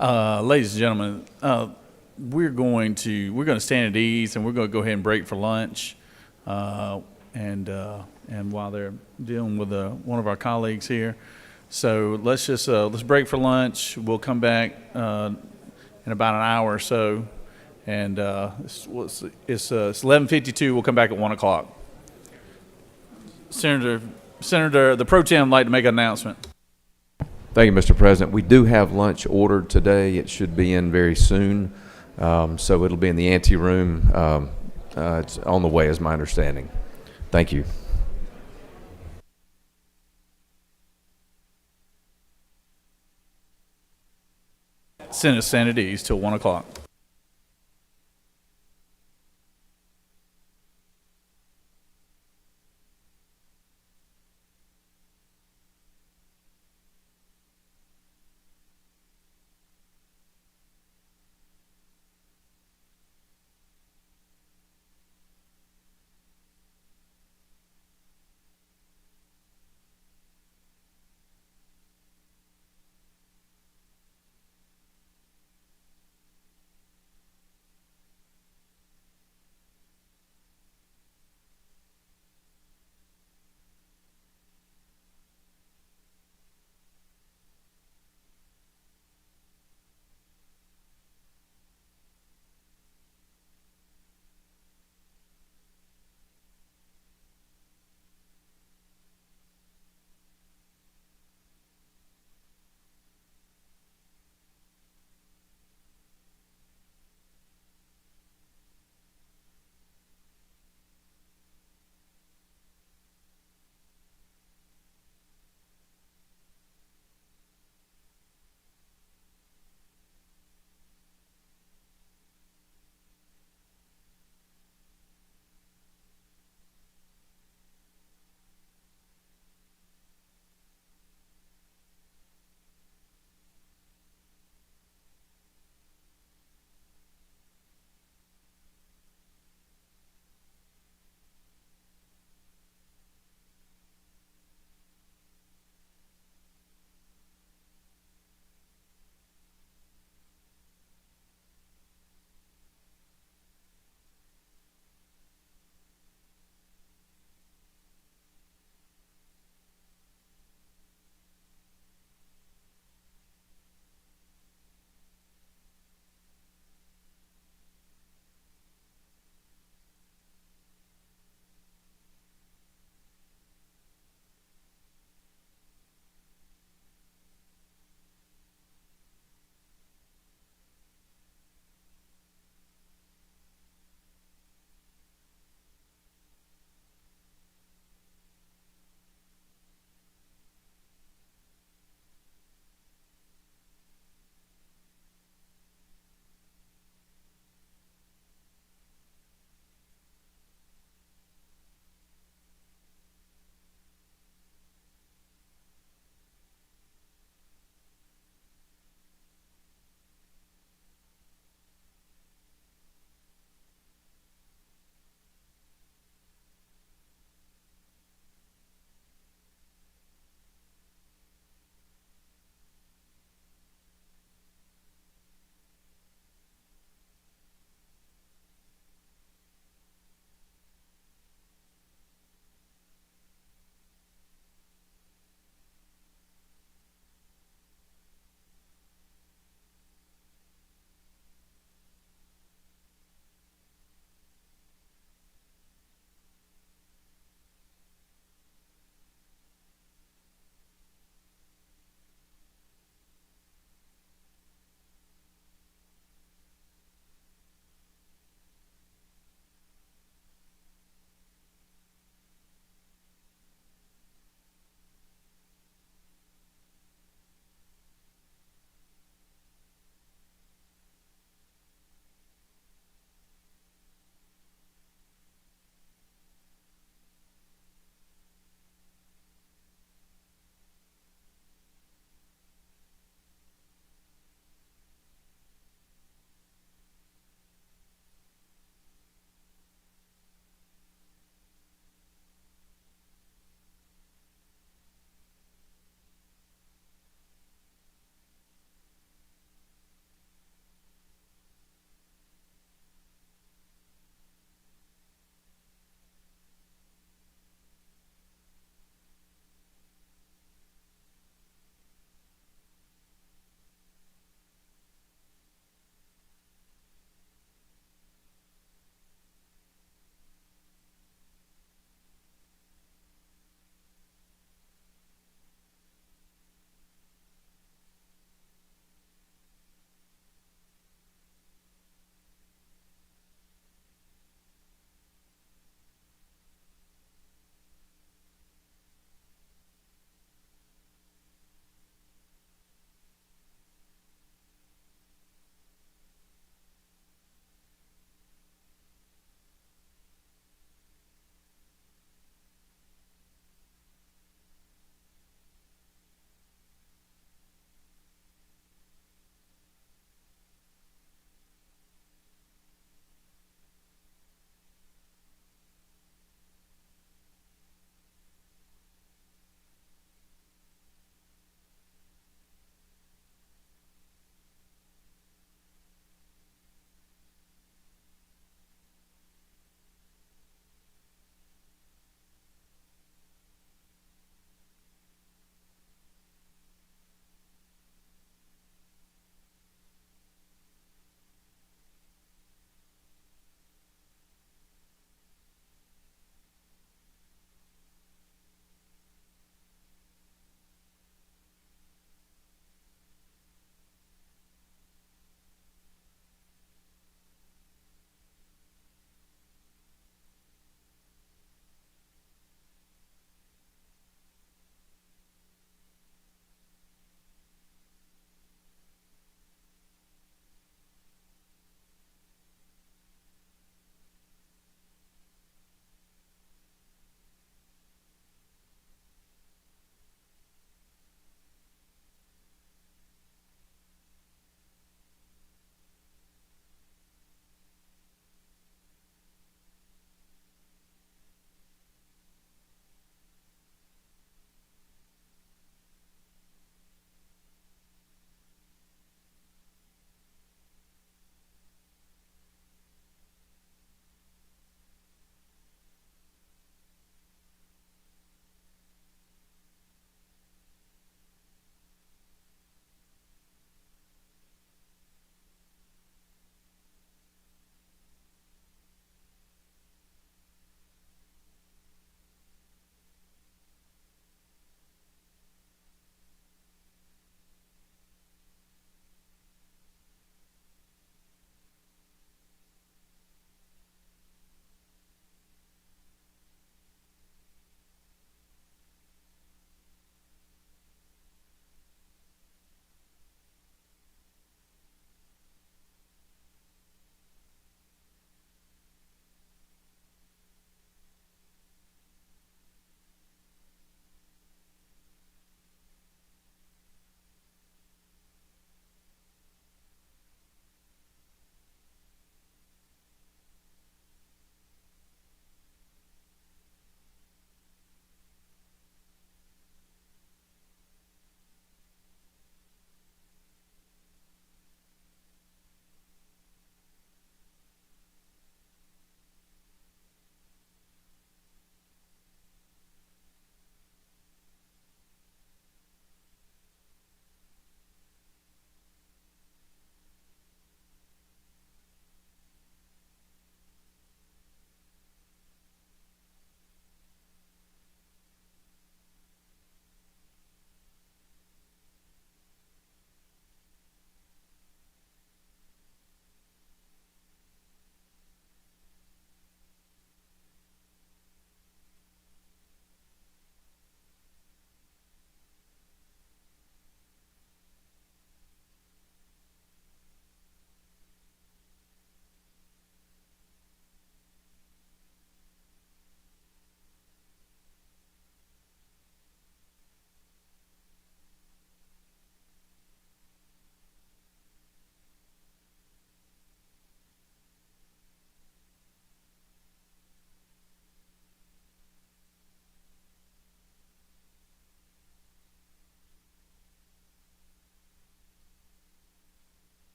Ladies and gentlemen, we're going to stand at ease, and we're going to go ahead and break for lunch. And while they're dealing with one of our colleagues here, so let's break for lunch. We'll come back in about an hour or so, and it's 11:52. We'll come back at 1 o'clock. Senator, the Pro Tem would like to make an announcement. Thank you, Mr. President. We do have lunch ordered today. It should be in very soon. So it'll be in the ante room. It's on the way, is my understanding. Thank you. Senate stand at ease till 1 o'clock.